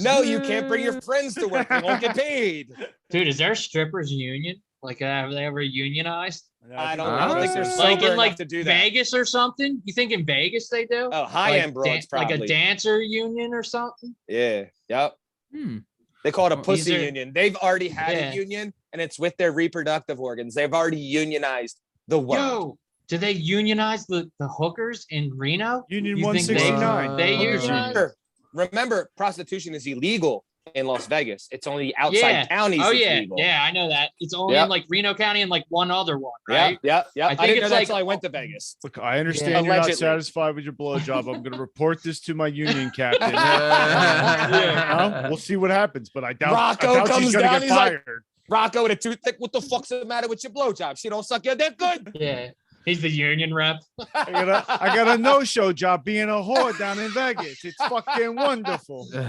No, you can't bring your friends to work. They won't get paid. Dude, is there a strippers union? Like, have they ever unionized? I don't think they're sober Like in enough like to do that. Vegas or something? You think in Vegas they do? Oh, high-end Like broads, probably. like a dancer union or something? Yeah. Yep. Hmm. They call it a Well, pussy these are- union. They've already had Yeah. a union, and it's with their reproductive organs. They've already unionized the world. Yo, do they unionize the hookers in Reno? Union You think they- 169. they Hookers unionize? Remember, prostitution is illegal in Las Vegas. It's only outside Yeah. counties. Oh it's yeah, legal. yeah, I know that. It's only Yep. in like Reno County and like one other one, right? Yep. I I think didn't know it's that like- until I went to Vegas. Look, I understand Yeah. you're not Allegedly. satisfied with your blowjob. I'm going to report this to my union captain. Yeah. We'll see what happens, but I doubt, Rocco she's comes gonna down, get he's like- fired. Rocco with a toothpick. What the fuck's the matter with your blowjob? She don't suck your dick good. Yeah. He's the union rep. I got a no-show job being a whore down in Vegas. It's fucking wonderful. They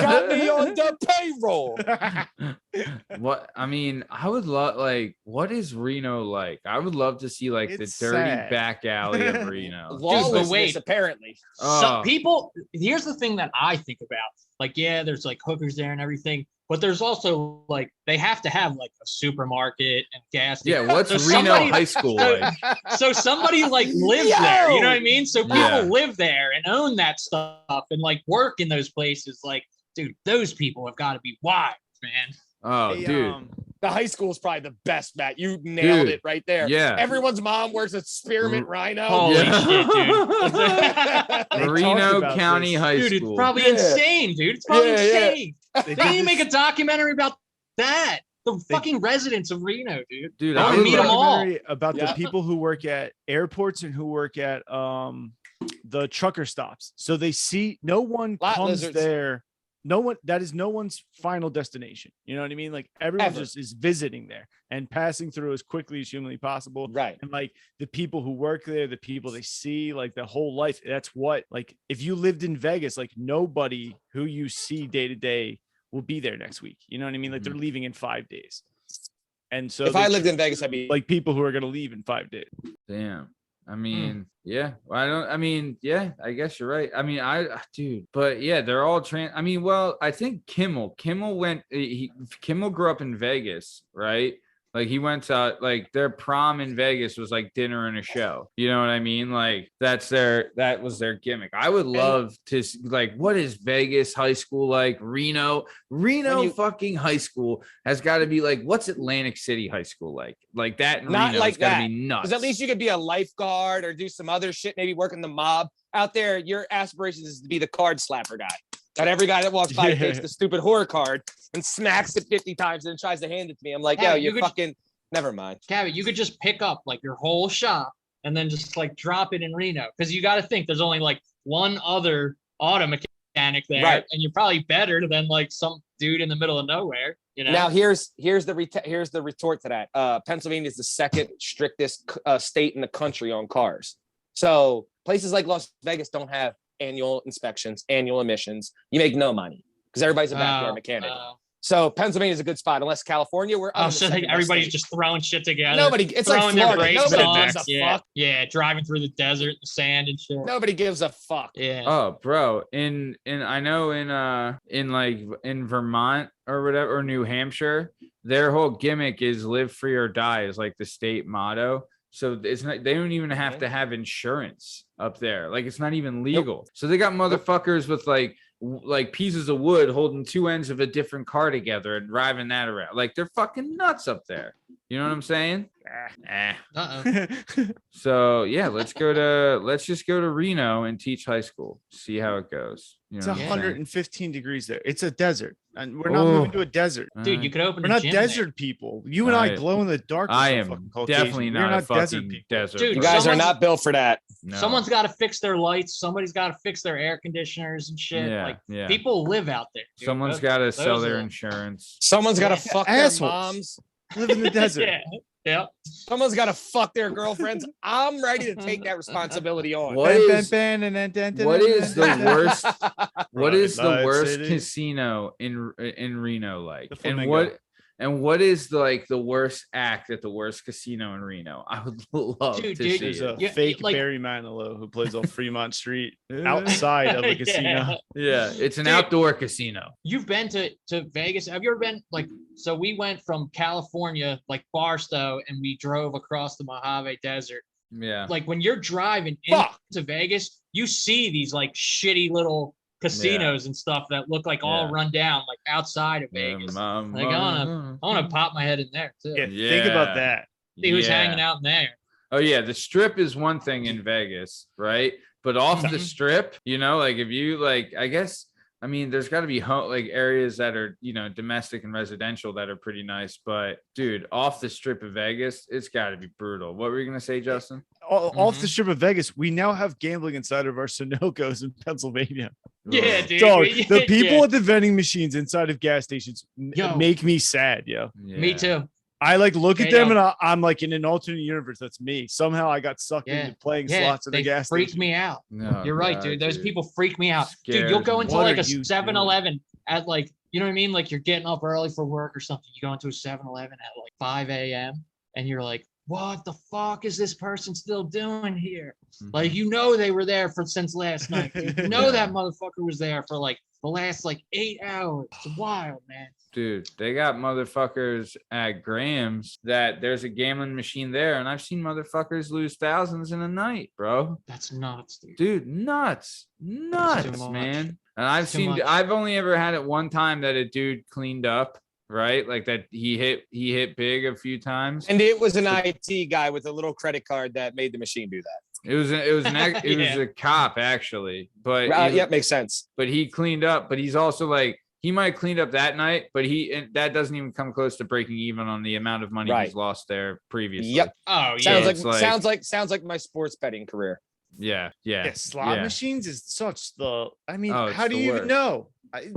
got me on the payroll. What I mean, I would love what is Reno like? I would love to see like It's the dirty sad. back alley of Reno. Lawlessness, wait. apparently. Some people, here's the thing that I think about. Like, yeah, there's like hookers there and everything, but there's also like they have to have like a supermarket and gas station. Yeah, what's So Reno somebody- High School so- like? So somebody like lives there, you know what I mean? So people Yeah. live there and own that stuff and like work in those places. Like, dude, those people have got to be wild, man. Oh, Hey, dude. The high school is probably the best, Matt. You nailed Dude, it right there. yeah. Everyone's mom works at Spearmint Rhino. Holy Yeah. shit, dude. They talked Reno about County this. High Dude, it's School. probably Yeah. insane, dude. It's probably Yeah, yeah. insane. They They need to did make this a documentary about that. The They- fucking residents of Reno, dude. Dude, I I wanna would meet 'em love- all. documentary about Yeah. the people who work at airports and who work at the trucker stops. So they see no one Lot comes lizards. there. No one, that is no one's final destination. You know what I mean? Like everyone Ever. just is visiting there and passing through as quickly as humanly possible. Right. And like the people who work there, the people they see, like the whole life. That's what, like, if you lived in Vegas, like nobody who you see day to day will be there next week. You know what I mean? Like they're leaving in 5 days. And so If they I lived treat in Vegas, I'd be like people who are going to leave in 5 days. Damn. I mean, yeah. Yeah, I guess you're right. I mean, dude, but yeah, they're all I mean, well, I think Kimmel Kimmel grew up in Vegas, right? Like he went to like their prom in Vegas was like dinner and a show. You know what I mean? Like that was their gimmick. I would love to like, what is Vegas high school like? Reno fucking high school has got to be like, what's Atlantic City high school like? Like that in Not Reno like has got to that. be nuts. because at least you could be a lifeguard or do some other shit, maybe work in the mob. Out there, your aspirations is to be the card slapper guy. That every guy that walks by Yeah. takes the stupid horror card and smacks it 50 times and then tries to hand it to me. I'm like, Yeah, yo, you you're could- fucking, never mind. Cabot, you could just pick up like your whole shop and then just like drop it in Reno. Because you got to think there's only like one other auto mechanic there. Right. And you're probably better than like some dude in the middle of nowhere. You know? Now here's the retort to that. Pennsylvania is the second strictest state in the country on cars. So places like Las Vegas don't have annual inspections, annual emissions. You make no money because everybody's a backyard mechanic. So Pennsylvania is a good spot, unless California, where so like everybody's just throwing shit together. nobody. It's like throwing their Florida. brakes Nobody on. gives a Yeah. fuck. Yeah, driving through the desert, the sand and shit. Nobody gives a fuck. Yeah. Oh, bro, I know in Vermont or whatever, or New Hampshire, their whole gimmick is live free or die is like the state motto. So it's not, they don't even have to have insurance up there. Like it's not even legal. So they got motherfuckers with like pieces of wood holding two ends of a different car together and driving that around. Like they're fucking nuts up there. You know what I'm saying? So yeah, let's just go to Reno and teach high school. See how it goes. You know It's what I'm saying? 115 degrees there. It's a desert, and we're not moving to a desert. Dude, you could open We're a not gym desert people. You and I I- glow in the dark. as I a am fucking Caucasian. definitely We're not a desert fucking people. desert. Dude, You person. guys are Someone's- not built for that. No. Someone's got to fix their lights. Somebody's got to fix their air conditioners and shit. Yeah, Like yeah. people live out there. dude. Someone's Those- got to sell those their are- insurance. Someone's got to Yeah. fuck their Assholes. moms. Live in the desert. Yeah. Yep. Someone's got to fuck their girlfriends. I'm ready to take that responsibility on. What is the worst? What is the Right, worst City. casino in Reno like? The And Flamingo. what is the worst act at the worst casino in Reno? I would love Dude, to dude, see There's it. a Yeah, fake like- Barry Manilow who plays on Fremont Street outside of a casino. Yeah, it's an Dude. outdoor casino. You've been to Vegas. Have you ever been like, so we went from California, like Barstow, and we drove across the Mojave Desert. Yeah. Like when you're driving Fuck. into Vegas, you see these like shitty little casinos and stuff that look like all Yeah. run down, like outside of Vegas. Like, I want to pop my head in there too. Yeah, think about that. See who's hanging out in there. Oh yeah, the strip is one thing in Vegas, right? But off the strip, like if you I guess, I mean, there's got to be areas that are, domestic and residential that are pretty nice. But dude, off the strip of Vegas, it's got to be brutal. What were you gonna say, Justin? Off the strip of Vegas, we now have gambling inside of our Sunoco's in Pennsylvania. Yeah, Ugh. dude. Dog, Yeah, the people yeah. at the vending machines inside of gas stations Yo. make me sad, yo. Yeah. Me too. I like look at They them don't- and I'm like in an alternate universe. That's me. Somehow I got sucked Yeah. into playing Yeah, slots at the they gas freak station. me out. No, You're right, God, dude. Those people freak me out. Dude, Scares you'll go me. into What like are a you 7-Eleven at like, you know what I mean? Like you're getting up early for work or something. You go into a 7-Eleven at like 5 a.m. and you're like, what the fuck is this person still doing here? Like, you know, they were there since last night. You know, Yeah. that motherfucker was there for like the last like 8 hours. It's wild, man. Dude, they got motherfuckers at Graham's that there's a gambling machine there, and I've seen motherfuckers lose thousands in a night, bro. That's nuts, dude. Dude, nuts, much. man. And I've Too seen, much. I've only ever had it one time that a dude cleaned up, right? Like that he hit big a few times. And it was an IT guy with a little credit card that made the machine do that. It was Yeah. a cop actually, but Yep, makes sense. but he cleaned up. But he's also like, he might have cleaned up that night, but that doesn't even come close to breaking even on the amount of money Right. he's lost there previously. Yep. Oh, yeah. Sounds like my sports betting career. Yeah. Yeah, slot yeah. machines is such the. I mean, Oh, it's how do the you even worst. know?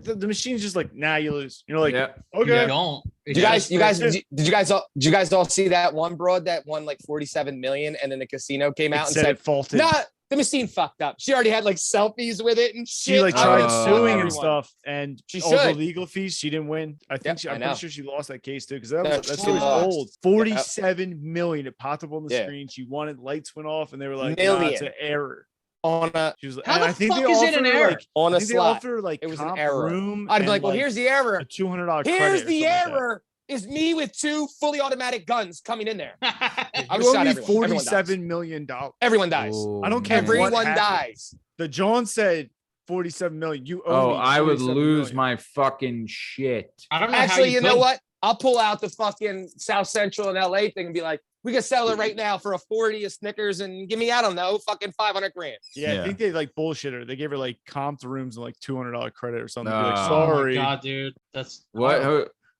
The machine's just like, nah, you lose. You're like, Yeah. okay. You don't. Did you guys all see that one broad that won like 47 million and then the casino came out and said, it faulted. nah, the machine fucked up. She already had like selfies with it and shit. She like Oh. tried suing Everyone. and stuff, and She all the should. legal fees she didn't win. I think Yep, I I'm know. pretty sure she lost that case too because that No, was that she shit was lost. old. 47 million. It popped up on the Yeah. screen. She won it. Lights went off, and they were like, "Nah, Million. it's an error." On a She was like, How and the I think fuck they is it an offer, error? Like, on I a think they slot. offer like It was an comp error. room. I'd be and, like, well, here's the error. a $200 credit. Here's or the something like that. error. Is me with 2 fully automatic guns coming in there. I You was owe shot me everyone. Everyone dies. $47 million. Everyone dies. Oh, I don't care man. what Everyone happened. dies. The John said 47 million. You owe Oh, me. I would 47 lose million. my fucking shit. I don't know. Actually, how you know couldn't. what? I'll pull out the fucking South Central and LA thing and be like, we can sell it right now for a 40 a Snickers and give me, I don't know, fucking 500 grand. Yeah, Yeah. I think they like bullshit her. They gave her like comped rooms and like $200 credit or something. Be like, Oh. Oh my sorry, God, dude. That's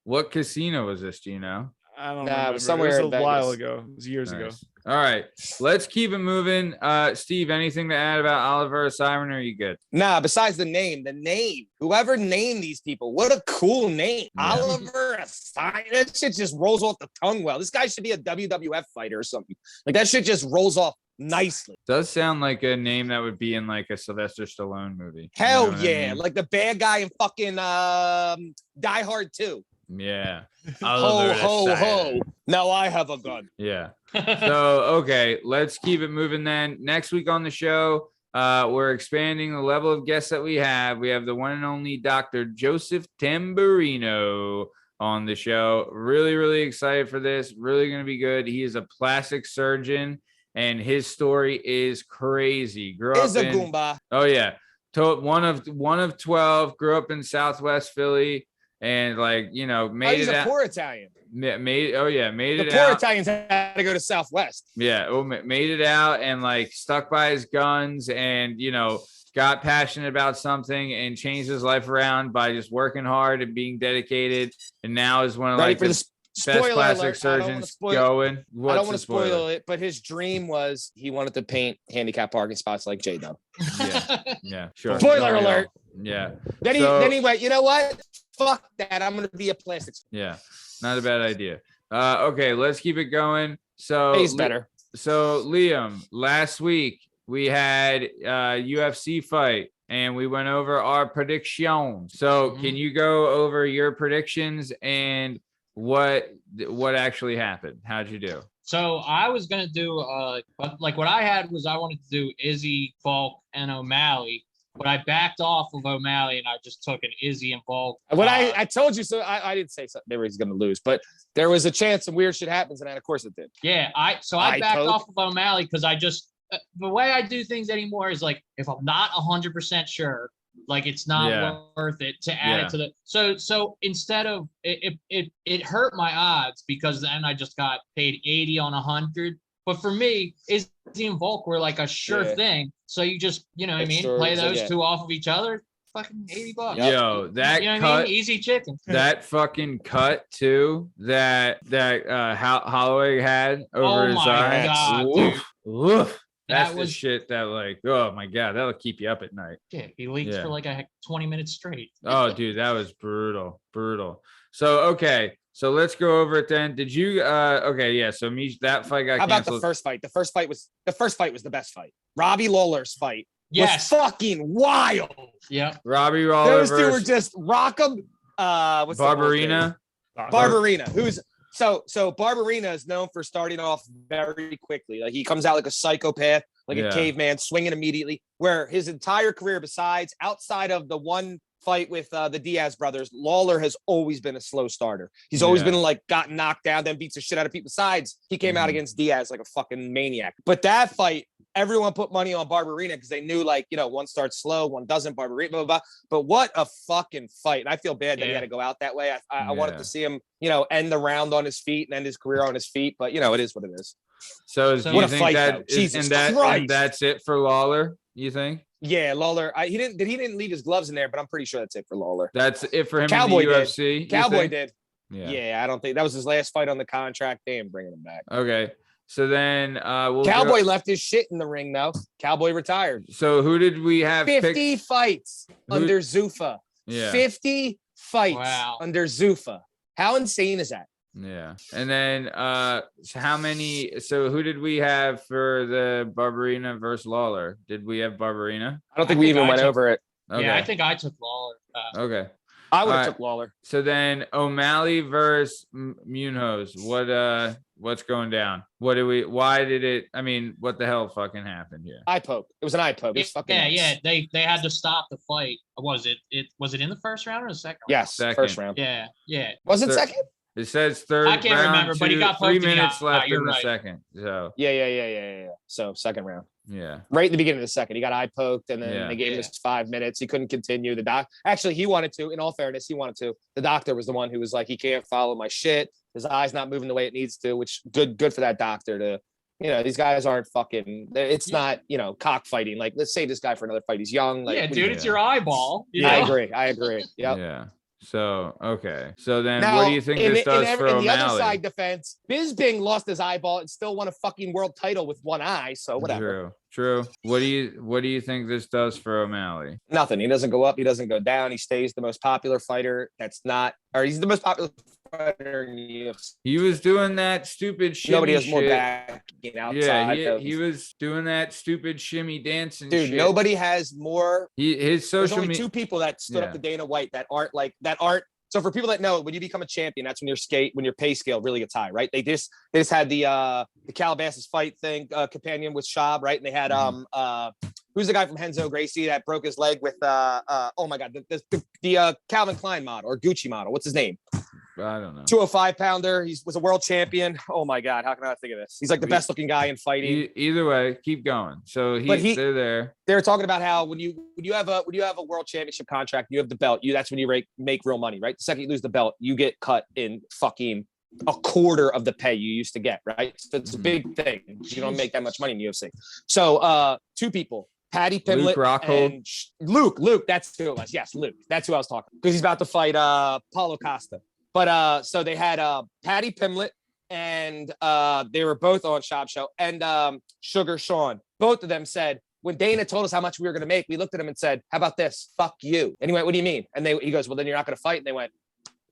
What casino was this? Do you know? I don't Nah, it remember. was somewhere it in was a while Vegas. ago. It was years ago. Nice. All right, let's keep it moving. Steve, anything to add about Oliver Assiran? Or are you good? Nah, besides the name, whoever named these people, what a cool name. Yeah. Oliver Assiran. That shit just rolls off the tongue well. This guy should be a WWF fighter or something. Like that shit just rolls off nicely. Does sound like a name that would be in like a Sylvester Stallone movie. You Hell know what I yeah. mean? Like the bad guy in fucking Die Hard 2. Yeah. Ho, Oliver ho, Assiran. ho. Now I have a gun. Yeah. So okay, let's keep it moving then. Next week on the show, we're expanding the level of guests that we have. We have the one and only Dr. Joseph Tamborrino on the show. Really, really excited for this. Really going to be good. He is a plastic surgeon, and his story is crazy. Grew up Is a in, Goomba. oh yeah, one of 12. Grew up in Southwest Philly, and like made He's it a out. poor Italian. Made The it poor out. Italians had to go to Southwest. Yeah, made it out and like stuck by his guns and got passionate about something and changed his life around by just working hard and being dedicated. And now is one of Ready like for the the best spoiler plastic alert. I don't wanna surgeons spoil- going. I What's don't the want to spoiler? spoil it, but his dream was he wanted to paint handicap parking spots like J Dub. Yeah, sure. Spoiler alert. Yeah, Then he went, you know what? Fuck that. I'm gonna be a plastic. yeah, not a bad idea. Okay, let's keep it going. So Pays better. So Liam, last week we had a UFC fight and we went over our predictions. So Mhm. can you go over your predictions and what actually happened? How'd you do? So I was gonna do like what I had was I wanted to do Izzy, Volk, and O'Malley, but I backed off of O'Malley and I just took an Izzy and Volk. What I told you, so I didn't say something they were going to lose, but there was a chance some weird shit happens, and then of course it did. Yeah, I I backed told- off of O'Malley because I just the way I do things anymore is like if I'm not 100% sure, like it's not Yeah. worth it to add Yeah. it to the so instead of it hurt my odds because then I just got paid 80 on 100. But for me, Izzy and Volk were like a sure Yeah. thing. So you just what I mean, Sure, play so those yeah. two off of each other, fucking $80. Yep. Yo, that You know what cut, I mean? Easy chicken. that fucking cut too, that Holloway had over Oh his my eyes. God, Oof, dude. oof. That's That the was shit that like, oh my God, that'll keep you up at night. shit. He leaked Yeah. for like 20 minutes straight. Oh, dude, that was brutal. So, okay. So let's go over it then. Did you okay, yeah. So that fight got How about canceled. the first fight? The first fight was the best fight. Robbie Lawler's fight Yes. was fucking wild. Yeah. Robbie Lawler Those two were versus just rock 'em. What's the bull's name? Barberina. Barberina, who's so Barberina is known for starting off very quickly. Like he comes out like a psychopath, like Yeah. a caveman, swinging immediately. Where his entire career, besides outside of the one fight with the Diaz brothers, Lawler has always been a slow starter. He's always Yeah. been like gotten knocked down, then beats the shit out of people. Besides, he came out Mhm. against Diaz like a fucking maniac. But that fight, everyone put money on Barberina because they knew, like, you know, one starts slow, one doesn't. Barberina, blah, blah, blah. But what a fucking fight! And I feel bad that he Yeah. had to go out that way. I wanted Yeah. to see him, you know, end the round on his feet and end his career on his feet. But you know, it is what it is. So So- do What you a think fight, that though. is- Jesus and that Christ. and that's it for Lawler? You think Yeah, Lawler. He didn't leave his gloves in there, but I'm pretty sure that's it for Lawler. that's it for him Cowboy in the did. UFC? you Cowboy think? did. Yeah. Yeah, I don't think that was his last fight on the contract. They ain't bringing him back. Okay. So then we'll Cowboy go, left his shit in the ring though. Cowboy retired. so who did we have 50 picked? fights Who- under Zuffa. Yeah. 50 fights Wow. under Zuffa. How insane is that? Yeah. And then so how many so who did we have for the Barberina versus Lawler? Did we have Barberina? I don't think we think even I went took- over it. Okay. Yeah, I think I took Lawler. Okay. I would have Alright. took Lawler. So then O'Malley versus Munoz. What's going down? Why did it what the hell fucking happened here? Eye poke. It was an eye poke. It was fucking Yeah, nuts. yeah. They had to stop the fight. Was it in the first round or the second round? Yes, Second. first round. Yeah, yeah. Was it Third. second? It says third I can't round, remember, but he got 3 poked in the minutes eye. left You're in the right. second. So Yeah. So second round. yeah. Right at the beginning of the second, he got eye poked, and then Yeah. they gave him Yeah. his 5 minutes. He couldn't continue. Actually, he wanted to. In all fairness, he wanted to. The doctor was the one who was like, he can't follow my shit. His eye's not moving the way it needs to. Which good for that doctor to. You know, these guys aren't fucking. It's not, you know, cockfighting. Like, let's save this guy for another fight. He's young. Like, Yeah, what do dude, you it's do? your eyeball. You I know? agree. Yep. Yeah. So okay. So then Now, what do you think this does for in the other O'Malley? side defense, Bisping lost his eyeball and still won a fucking world title with one eye. So whatever. True. What do you think this does for O'Malley? Nothing. He doesn't go up. He doesn't go down. He stays the most popular fighter. He's the most popular fighter in the UFC. He was doing that stupid shimmy Nobody has more shit. backing outside. Yeah, of- he was doing that stupid shimmy dancing Dude, shit. nobody has more. His There's social only media. two people that stood up Yeah. to Dana White that aren't. So for people that know, when you become a champion, that's when your pay scale really gets high, right? They just had the Calabasas fight thing companion with Schaub, right? And they had who's the guy from Henzo Gracie that broke his leg with oh my god, the Calvin Klein model or Gucci model. What's his name? I don't know. 205 pounder. He was a world champion. Oh my god, how can I not think of this? He's like the best looking guy in fighting. Either way, keep going. So they're there. They were talking about how when you have a world championship contract, you have the belt. That's when you make real money, right? The second you lose the belt, you get cut in fucking a quarter of the pay you used to get, right? So it's a big thing. You don't make that much money in the UFC. So two people, Patty Pimblett Luke Rockhold. and Luke. That's who it was. Yes, Luke. That's who I was talking because he's about to fight Paulo Costa. But so they had Patty Pimblett and they were both on Shop Show and Sugar Sean. Both of them said, when Dana told us how much we were going to make, we looked at him and said, how about this? Fuck you. And he went, what do you mean? And he goes, well, then you're not going to fight. And they went,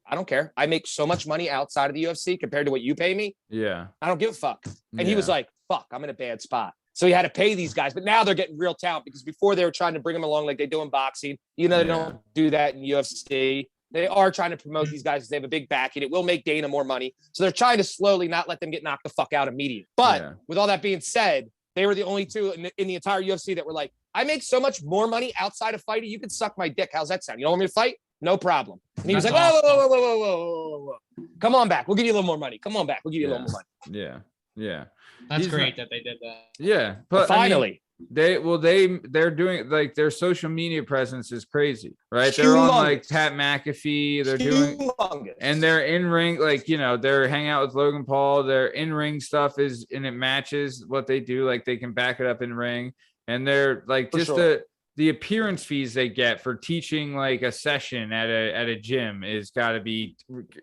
I don't care. I make so much money outside of the UFC compared to what you pay me. Yeah. I don't give a fuck. And he was like, fuck, I'm in a bad spot. So he had to pay these guys. But now they're getting real talent because before they were trying to bring them along like they do in boxing. You know, they don't do that in UFC. They are trying to promote these guys because they have a big backing. It will make Dana more money. So they're trying to slowly not let them get knocked the fuck out immediately. But with all that being said, they were the only two in the entire UFC that were like, I make so much more money outside of fighting. You can suck my dick. How's that sound? You don't want me to fight? No problem. And he was like, whoa. Come on back. We'll give you a little more money. Come on back. We'll give you a little more money. Yeah. That's great that they did that. Yeah. But finally. They're doing like their social media presence is crazy, right? They're on like Pat McAfee. They're doing, and they're in ring, like, you know, they're hanging out with Logan Paul. Their in ring stuff is, and it matches what they do. Like they can back it up in ring, and they're like the appearance fees they get for teaching like a session at a gym is got to be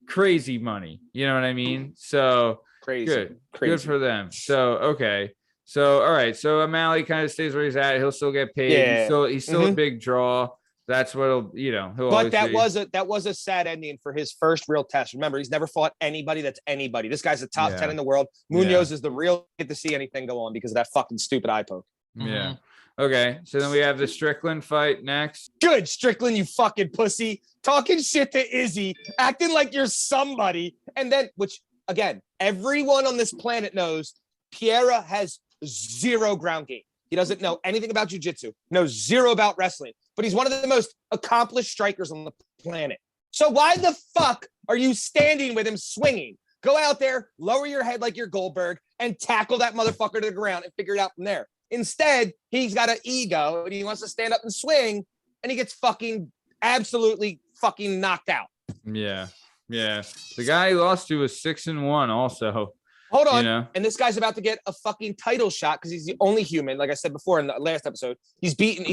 crazy money. You know what I mean? So crazy. Good for them. So okay. So all right, so O'Malley kind of stays where he's at. He'll still get paid. Yeah. He's still a big draw. That's what'll, he'll But always that was a sad ending for his first real test. Remember, he's never fought anybody that's anybody. This guy's the top 10 in the world. Munoz is the real get to see anything go on because of that fucking stupid eye poke. Yeah. Okay. So then we have the Strickland fight next. Good, Strickland, you fucking pussy. Talking shit to Izzy, acting like you're somebody. And then, which, again, everyone on this planet knows Pereira has zero ground game. He doesn't know anything about jiu-jitsu, knows zero about wrestling, but he's one of the most accomplished strikers on the planet. So why the fuck are you standing with him swinging? Go out there, lower your head like you're Goldberg, and tackle that motherfucker to the ground and figure it out from there. Instead, he's got an ego and he wants to stand up and swing, and he gets fucking absolutely fucking knocked out. Yeah. Yeah. The guy he lost to was 6-1 also. Hold on. And this guy's about to get a fucking title shot because he's the only human, like I said before in the last episode. He beat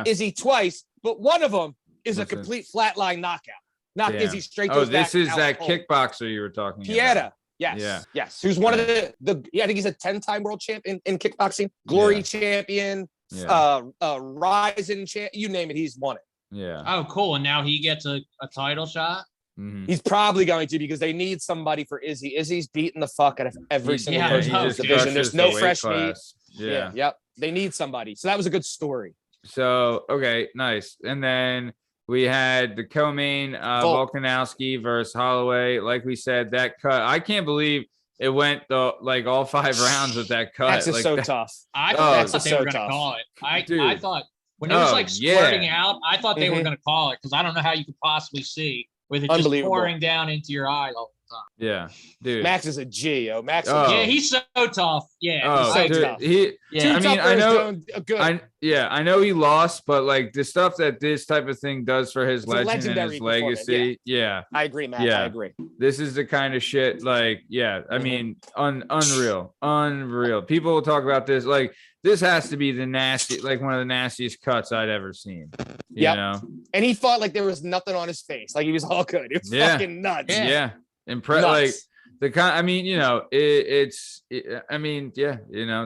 Izzy twice, but one of them is a complete flatline knockout. Knocked Izzy straight to his back. This is that kickboxer you were talking about. Pereira. Yes. Yeah. Yes. Who's one of the I think he's a 10-time world champion in kickboxing, glory champion, rising champ, you name it, he's won it. Yeah. Oh, cool. And now he gets a title shot. Mm-hmm. He's probably going to because they need somebody for Izzy. Izzy's beating the fuck out of every single person in this division. There's no fresh meat. Yeah. Yep. They need somebody. So that was a good story. So, okay, nice. And then we had the co-main Volkanovski versus Holloway. Like we said, that cut, I can't believe it went like all 5 rounds with that cut. That's just so tough. I thought they were going to call it. I thought when it was like squirting out, I thought they were going to call it because I don't know how you could possibly see with it just pouring down into your eye all the time. Yeah, dude. Max is a G, yo. Max. Yeah, he's so tough. Yeah, he's so tough. I mean, I know he lost, but like the stuff that this type of thing does for his legend and his legacy. Yeah. I agree, Matt. Yeah. I agree. This is the kind of shit. Like, I mean, unreal. People will talk about this like. This has to be one of the nastiest cuts I'd ever seen. You know? And he fought like there was nothing on his face. Like he was all good. It was fucking nuts. Yeah. Like the kind, I mean,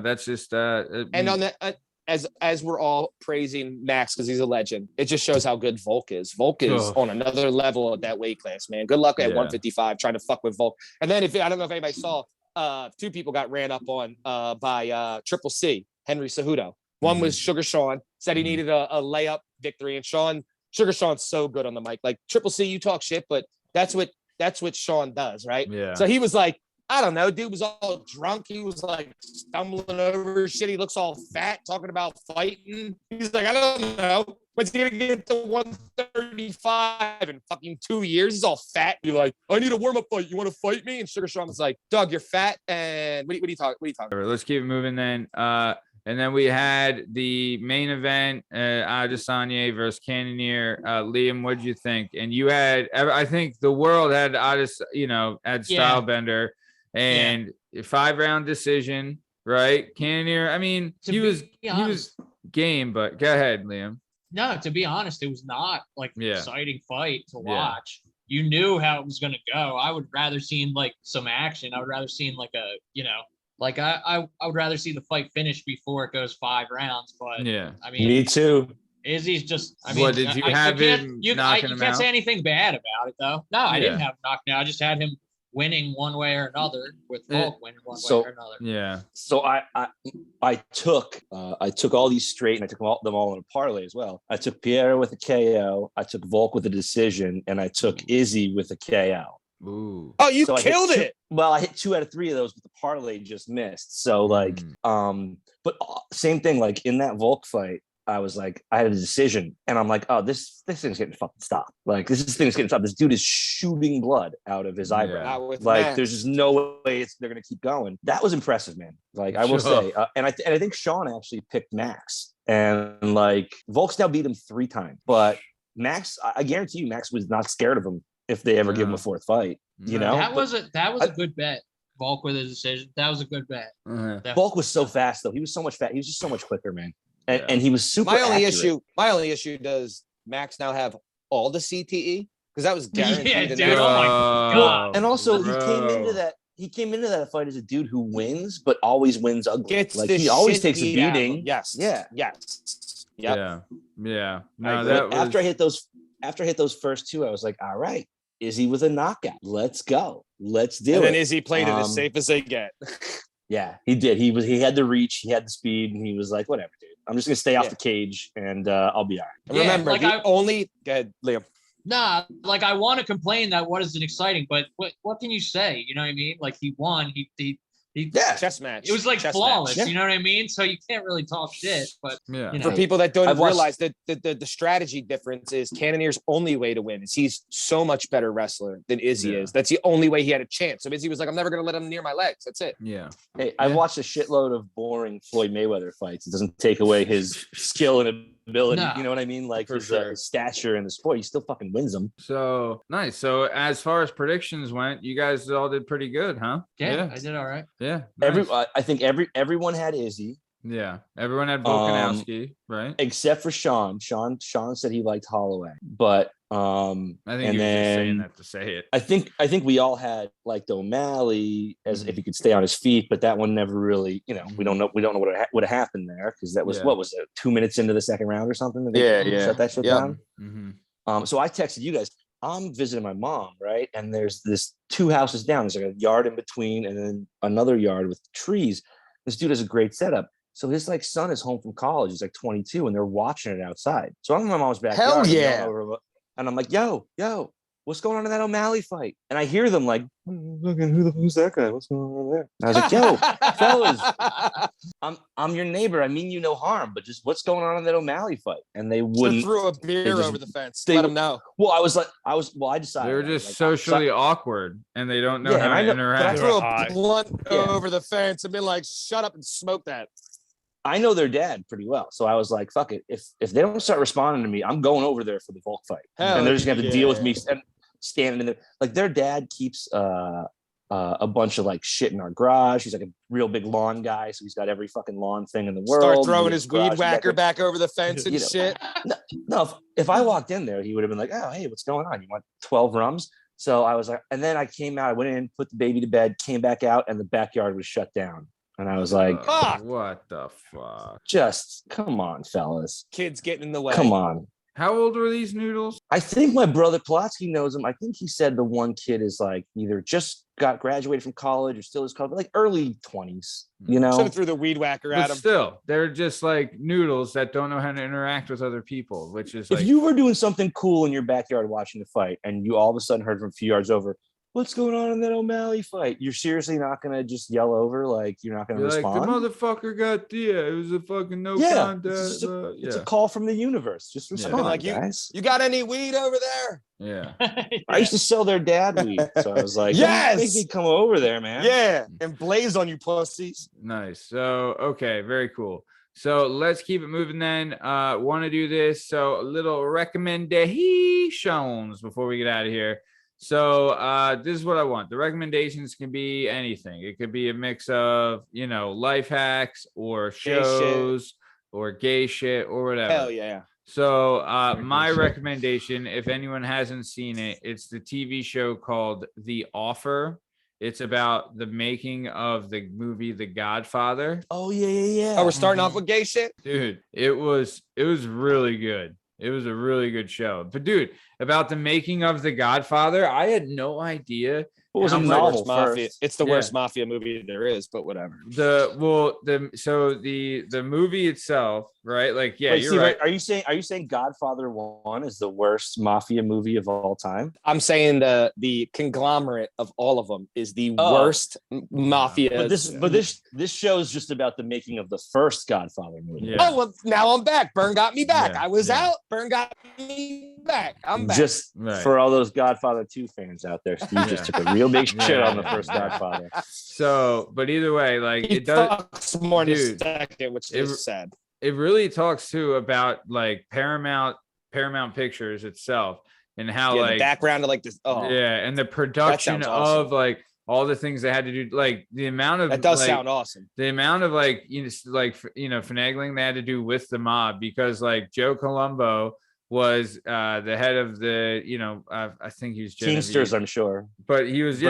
that's just, and on that, as we're all praising Max because he's a legend, it just shows how good Volk is. Volk is on another level at that weight class, man. Good luck at 155 trying to fuck with Volk. And then I don't know if anybody saw, 2 people got ran up on by Triple C. Henry Cejudo. One was Sugar Sean, said he needed a layup victory. And Sugar Sean's so good on the mic. Like Triple C, you talk shit, but that's what Sean does, right? Yeah. So he was like, I don't know, dude was all drunk. He was like stumbling over shit. He looks all fat, talking about fighting. He's like, I don't know. When's he gonna get to 135 in fucking 2 years? He's all fat. You're like, I need a warm-up fight. You want to fight me? And Sugar Sean was like, Doug, you're fat. And what are you talking about? Let's keep it moving then. And then we had the main event, Adesanya versus Cannonier. Liam, what'd you think? And you had, I think the world had had Stylebender and 5-round decision, right? Cannonier, I mean, he was game, but go ahead, Liam. No, to be honest, it was not like an exciting fight to watch. You knew how it was going to go. I would rather seen like some action. I would rather seen like I would rather see the fight finish before it goes 5 rounds. But I mean, me too. Izzy's just. I mean, what did you have him knocking him out? You can't say anything bad about it though. No, I didn't have him knocked out. I just had him winning one way or another with Volk winning one way or another. Yeah. So I took all these straight and I took them all in a parlay as well. I took Pereira with a KO. I took Volk with a decision, and I took Izzy with a KO. Ooh. Oh, you killed it. Well, I hit 2 out of 3 of those, but the parlay just missed. So like, but same thing. Like in that Volk fight, I was like, I had a decision, and I'm like, oh, this thing's getting fucking stopped. Like this thing's getting stopped. This dude is shooting blood out of his eyebrow. Like there's just no way they're gonna keep going. That was impressive, man. Like I will say, and I think Sean actually picked Max, and like Volk's now beat him 3 times, but Max, I guarantee you, Max was not scared of him if they ever give him a 4th fight. You know, that was a good bet. Volk with a decision. That was a good bet. Volk was so fast though. He was so much fast. He was just so much quicker, man. And he was super. My only issue, does Max now have all the CTE? Because that was guaranteed. Yeah, dude. Oh my god. And also, he came into that fight as a dude who wins, but always wins ugly. He always takes a beating. Yes. Yeah. Yes. Yeah. No, After I hit those first two, I was like, all right, Izzy with a knockout. Let's go. Let's do it. And then Izzy played it as safe as they get. Yeah, he did. He had the reach, he had the speed, and he was like, whatever, dude. I'm just gonna stay off the cage and I'll be all right. And remember, like go ahead, Liam. Nah, like I want to complain that wasn't exciting, but what can you say? You know what I mean? Like he won. He Chess match. It was like Chess flawless. match. You know what I mean? So you can't really talk shit. But you know. For people that don't I've watched- realize that the strategy difference is Cannonier's only way to win is he's so much better wrestler than Izzy is. That's the only way he had a chance. So Izzy was like, I'm never gonna let him near my legs. That's it. Yeah. Hey, I've watched a shitload of boring Floyd Mayweather fights. It doesn't take away his skill and ability. No. You know what I mean? Like For his sure. stature in the sport, he still fucking wins them. So nice. So as far as predictions went, you guys all did pretty good, huh? Yeah, I did all right. Yeah. Nice. I think everyone had Izzy. Yeah. Everyone had Volkanovski, right? Except for Sean. Sean said he liked Holloway, but I think and he was just then saying that to say it. I think we all had liked O'Malley as if he could stay on his feet, but that one never really, we don't know what would have happened there because that was what was it, 2 minutes into the second round or something? Shut that shit down. Mm-hmm. So I texted you guys. I'm visiting my mom, right? And there's this 2 houses down. There's like a yard in between, and then another yard with trees. This dude has a great setup. So his son is home from college. He's like 22, and they're watching it outside. So I'm in my mom's backyard. Hell yeah! And I'm like, yo, what's going on in that O'Malley fight? And I hear them like, who's that guy? What's going on there? And I was like, yo, fellas, I'm your neighbor. I mean you no harm, but just what's going on in that O'Malley fight? And they wouldn't. Threw a beer over the fence. Let them know. Well, I decided. They were just socially awkward and they don't know how to I interact. threw a blunt over the fence and been like, shut up and smoke that. I know their dad pretty well. So I was like, fuck it. If they don't start responding to me, I'm going over there for the Volk fight. And they're just gonna have to deal with me and standing in there. Like their dad keeps a bunch of shit in our garage. He's like a real big lawn guy. So he's got every fucking lawn thing in the world. Start throwing his weed whacker back over the fence and shit. No, if I walked in there, he would have been like, oh, hey, what's going on? You want 12 rums? So I was like, and then I came out, I went in, put the baby to bed, came back out, and the backyard was shut down. And I was like, what the fuck? Just come on, fellas. Kids getting in the way. Come on. How old were these noodles? I think my brother Pulaski knows him. I think he said the one kid is either just got graduated from college or still is college, early 20s, Should have threw the weed whacker at But him. still, they're just noodles that don't know how to interact with other people, which is if you were doing something cool in your backyard watching the fight and you all of a sudden heard from a few yards over, what's going on in that O'Malley fight? You're seriously not going to just yell over? You're not going to respond? the motherfucker got it was a fucking no contest. It's a call from the universe. Just respond, guys. You got any weed over there? Yeah. I used to sell their dad weed. So I was like, yes! Make me come over there, man. Yeah. And blaze on you pussies. Nice. So, okay. Very cool. So let's keep it moving then. Want to do this. So a little recommendations before we get out of here. So this is what I want. The recommendations can be anything. It could be a mix of, life hacks or shows or gay shit or whatever. Hell yeah. So my recommendation, if anyone hasn't seen it, it's the TV show called The Offer. It's about the making of the movie The Godfather. Oh, yeah. Oh, we're starting off with gay shit? Dude, it was really good. It was a really good show. But dude, about the making of The Godfather, I had no idea. It was a novel mafia. It's the worst mafia movie there is, but whatever. The movie itself, right? Wait, you're Steve, right. Are you saying Godfather 1 is the worst mafia movie of all time? I'm saying the conglomerate of all of them is the worst mafia. But this show is just about the making of the first Godfather movie. Yeah. Oh, well, now I'm back. Bern got me back. Yeah, I was out. Bern got me back. I'm back. Just Right. for all those Godfather 2 fans out there, Steve just took a real big shit on the first Godfather. So, but either way, He it does. fucks more in the Dude, second, which is sad. It really talks too about Paramount Pictures itself and how the background of this. Oh, yeah, and the production awesome. of all the things they had to do, the amount of that does sound awesome. The amount of finagling they had to do with the mob because Joe Colombo was the head of the I think he was Teamsters, I'm sure, but he was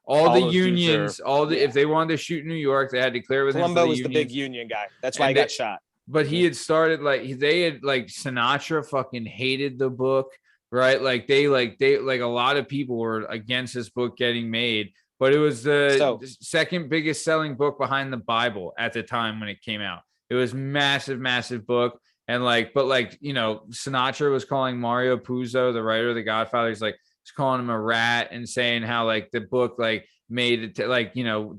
all the unions, if they wanted to shoot in New York, they had to clear with Colombo him. was the big union guy. That's why he got shot. but he had started they had Sinatra fucking hated the book, right? They a lot of people were against this book getting made, but it was the second biggest selling book behind the Bible at the time when it came out. It was massive book. And Sinatra was calling Mario Puzo, the writer of The Godfather, he's calling him a rat and saying how the book made it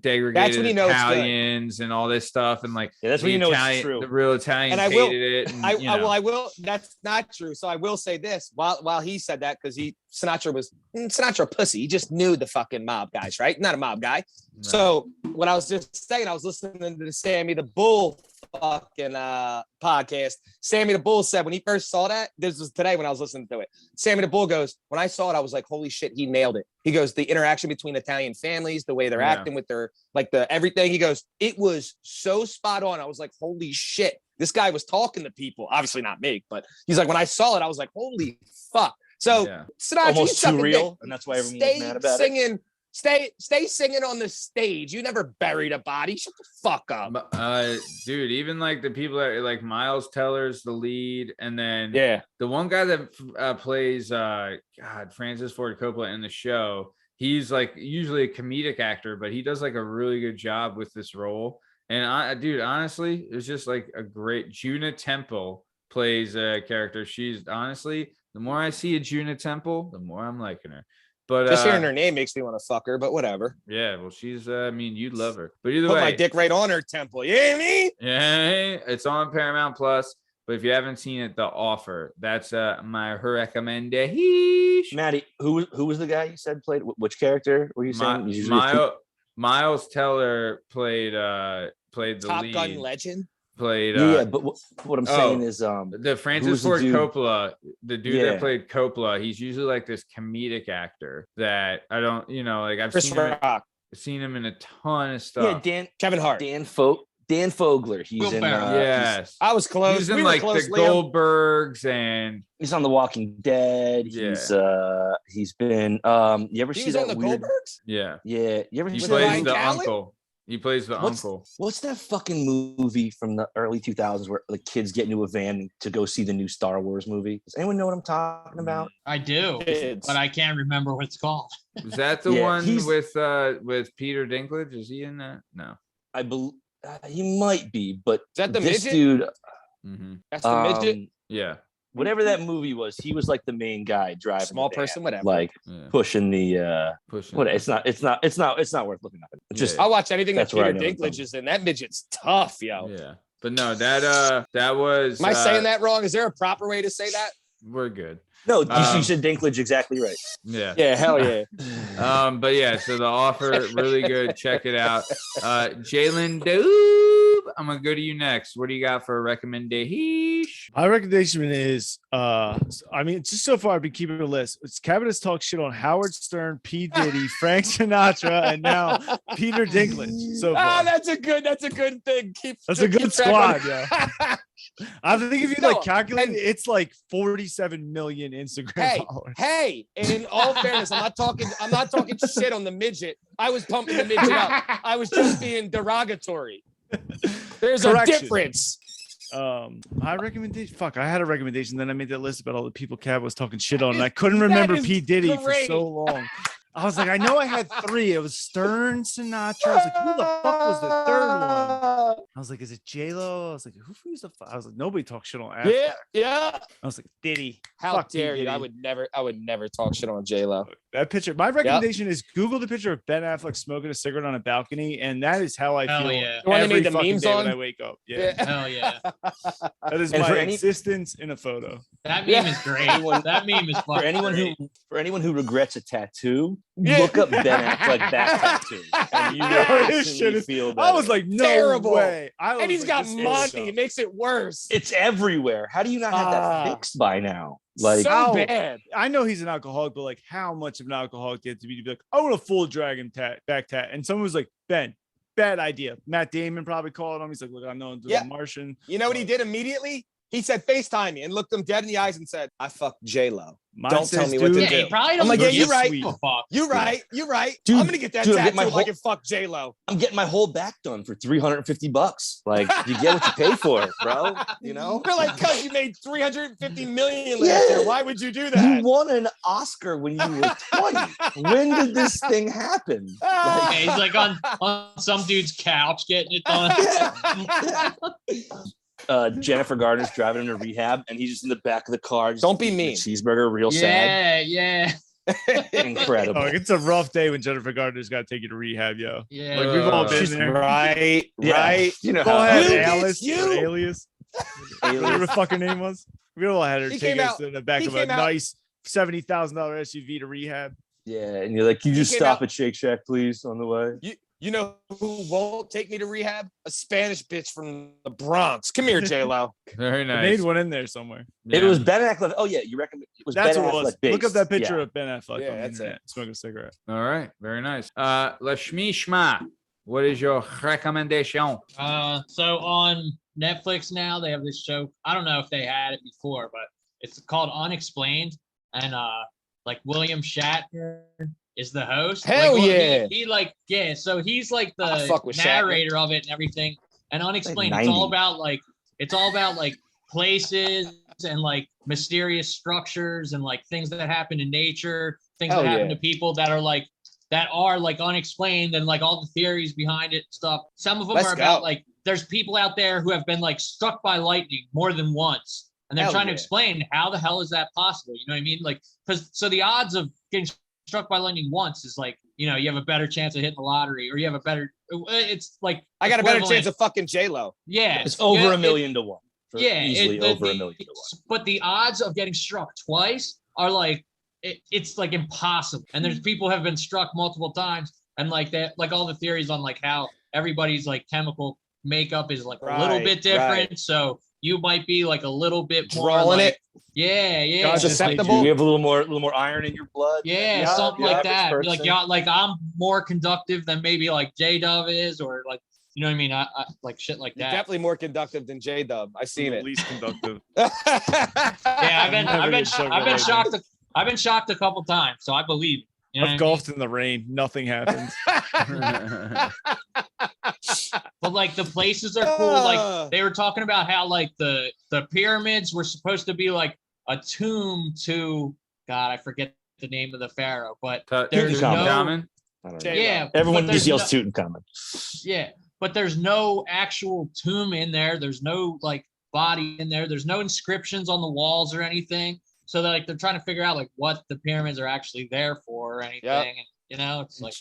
degraded Italians and all this stuff, and that's when you know it's true. The real Italians hated it. And, I will. That's not true. So I will say this: while he said that, because Sinatra pussy, he just knew the fucking mob guys, right? Not a mob guy. Right. So what I was just saying, I was listening to the Sammy the Bull fucking podcast. Sammy the Bull said when he first saw that, this was today when I was listening to it. Sammy the Bull goes, when I saw it, I was like, holy shit, he nailed it. He goes, the interaction between Italian families, the way they're acting with their the everything. He goes, it was so spot on. I was like, holy shit, this guy was talking to people. Obviously not me, but he's like, when I saw it, I was like, holy fuck. So Sinatra, almost too real, and that's why everyone was mad about it. Stay singing on the stage. You never buried a body. Shut the fuck up. Dude, even the people that Miles Teller's the lead, and then the one guy that plays Francis Ford Coppola in the show, he's usually a comedic actor, but he does a really good job with this role. And honestly, it's just a great Juna Temple plays a character. She's honestly, the more I see a Juna Temple, the more I'm liking her. But just hearing her name makes me want to fuck her, but whatever. Yeah, well, she's you'd love her. But either way, put my dick right on her temple. You hear me? Yeah, it's on Paramount Plus. But if you haven't seen it, The Offer. That's her recommendation. Maddie, who was the guy you said played which character? Were you saying? Miles Teller played the Top lead. Gun legend. Played but what I'm saying is the Francis Ford Coppola, the dude that played Coppola, he's usually this comedic actor that I don't I've Chris Rock. seen him in a ton of stuff. Kevin Hart, Dan Fogler. He's in yes, I was close. He's in the Goldbergs, and he's on The Walking Dead. He's been you ever see that on the weird Goldbergs? Yeah. You ever he see plays the uncle. He plays the uncle. What's that fucking movie from the early 2000s where the kids get into a van to go see the new Star Wars movie? Does anyone know what I'm talking about? I do, but I can't remember what it's called. Is that the one with Peter Dinklage? Is he in that? No, I believe he might be, but is that the this midget? Dude, that's the midget. Yeah. Whatever that movie was, he was the main guy driving. Small the person, van, whatever. Pushing the It's not worth looking at. Just I'll watch anything that Peter Dinklage is in. That midget's tough, yo. Yeah, but no, that was. Am I saying that wrong? Is there a proper way to say that? We're good. No, you said Dinklage exactly right. Yeah. Yeah, hell yeah. But yeah, so The Offer, really good. Check it out. Lyn Dub, I'm gonna go to you next. What do you got for a recommendation? My recommendation is just so far I've been keeping a list. It's Cabot has talked shit on Howard Stern, P. Diddy, Frank Sinatra, and now Peter Dinklage. So far. That's a good thing. That's a good squad, yeah. I think if you calculate it, it's 47 million Instagram followers. Hey, and in all fairness, I'm not talking shit on the midget. I was pumping the midget up. I was just being derogatory. There's a difference. My recommendation. Fuck, I had a recommendation. Then I made that list about all the people Cab was talking shit on, and I couldn't remember P. Diddy for so long. I was like, I know I had three. It was Stern, Sinatra. I was like, who the fuck was the third one? I was like, is it J-Lo? I was like, who's the fuck? I was like, nobody talks shit on Affleck. Yeah. I was like, Diddy. How dare you? I would never talk shit on J-Lo. That picture. My recommendation is Google the picture of Ben Affleck smoking a cigarette on a balcony, and that is how I feel. Yeah. The one they every made the fucking memes day on? when I wake up. Yeah. Hell yeah. That is my existence in a photo. That meme is great. That meme is for anyone who regrets a tattoo, look up Ben Affleck back tattoo. And you will feel better. I was like, no terrible way. And he's got money. It makes it worse. It's everywhere. How do you not have that fixed by now? So bad. I know he's an alcoholic, but how much of an alcoholic do you have to be like, I want a full dragon back tat? And someone was like, Ben, bad idea. Matt Damon probably called him. He's like, look, I know I'm doing Martian. You know what he did immediately? He said, FaceTime me, and looked him dead in the eyes and said, I fucked J-Lo. Mine Don't says, tell me what to dude, Yeah, do. he probably I'm like, doesn't yeah, you're give right. a fuck. You're right. You're right. Dude, I'm gonna get that dude, I'm tattoo getting my like it fuck J-Lo. I'm getting my whole back done for $350. Like, you get what you pay for, bro. You know? They're like, cuz you made $350 million last year. Why would you do You that? won an Oscar when you were 20. When did this thing happen? Yeah, he's like on some dude's couch getting it done. Jennifer Garner's driving him to rehab, and he's just in the back of the car. Just Don't be eating a mean. cheeseburger, real sad. Yeah. Incredible. Oh, it's a rough day when Jennifer Gardner's got to take you to rehab, yo. Yeah. Like, we've all been She's there. right. Yeah. Right. You know We've all how had You, Alice it's or you. Alias. Whatever the fucking name was. We all had her He take came us out- to the back he of a came out- nice $70,000 SUV to rehab. Yeah, and you're like, can you just came stop out- at Shake Shack, please, on the way? You know who won't take me to rehab? A Spanish bitch from the Bronx. Come here, J-Lo. Very I nice. made one in there somewhere. It Yeah. was Ben Affleck. Oh yeah, you recommend it was That's Ben what it was. Affleck Look up based. that picture Yeah. of Ben Affleck Yeah, on the that's internet smoking a cigarette. All right. Very nice. Lasmeeshma, what is your recommendation? So on Netflix now they have this show. I don't know if they had it before, but it's called Unexplained, and like William Shatner is the host. Hell yeah. He so he's like I the fuck with narrator of it and everything. And Unexplained, it's all 90. about like places and like mysterious structures and like things that happen in nature, things Hell that happen yeah. to people that are like unexplained, and like all the theories behind it and stuff. Some of them Let's are about go. like there's people out there who have been like struck by lightning more than once, and they're Hell trying to yeah. explain how the hell is that possible. You know what I mean? Like, because so the odds of getting struck by lightning once is like, you know, you have a better chance of hitting the lottery, or you have a better. It's like I got a better equivalent. chance of fucking J-Lo. Yeah, It's over yeah, $1 million to 1. Easily over $1 million to 1. But the odds of getting struck twice are like it's like impossible. And there's people have been struck multiple times, and like that, like all the theories on like how everybody's like chemical makeup is like a little Right, bit different. right. So you might be like a little bit more Drawing like, it. Yeah. God, just like- susceptible. You have a little more iron in your blood. yeah, something the like average that. Be like, person. yeah, like I'm more conductive than maybe like J-Dub is, or like, you know what I mean? I like shit like You're that. definitely more conductive than J-Dub. I seen The it. least conductive. Yeah, Never I've get struck by been lightning. shocked. I've been shocked a couple times, so I believe. You know what I I've mean? golfed in the rain. Nothing happens. But like the places are cool. Like they were talking about how like the pyramids were supposed to be like a tomb to God, I forget the name of the pharaoh, but there's no Tutankhamun? I don't know. J-Lo. yeah. Everyone but just there's yells Tutankhamun. Yeah, but there's no actual tomb in there. There's no like body in there. There's no inscriptions on the walls or anything. So they're trying to figure out like what the pyramids are actually there for or anything. Yep. And it's like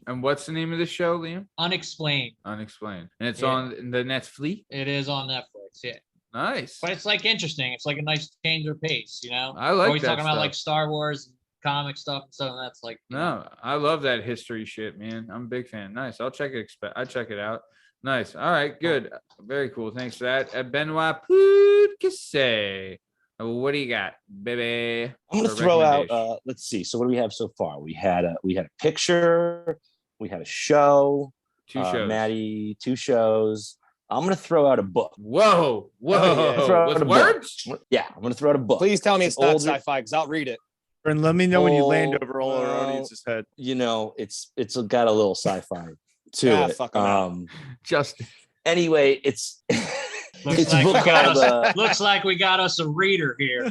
And what's the name of the show, Liam? unexplained. Unexplained. And it's Yeah. on the Netflix. It is on Netflix, yeah. Nice. But it's like interesting. It's like a nice change of pace, you know. I like Always that talking about stuff. like Star Wars and comic stuff and stuff. And that's like No, I love that history shit, man. I'm a big fan. Nice. I'll check it out. Nice. All right. Good. Very cool. Thanks for that. Benoit Podcasy. What do you got, baby? I'm gonna for throw out. recommendation? Let's see. So what do we have so far? We had a picture. We had a show. Two shows. Maddie, 2 shows. I'm gonna throw out a book. Whoa. Yeah, throw out With a book. words? Yeah, I'm gonna throw out a book. Please tell me it's not Older- sci-fi, because I'll read it. And let me know when you land Oh, over all our well. audience's head. You know, it's got a little sci-fi to Ah, it. fuck 'em out. Just Anyway, it's looks it's a like, book we got called. us, looks like we got us a reader here.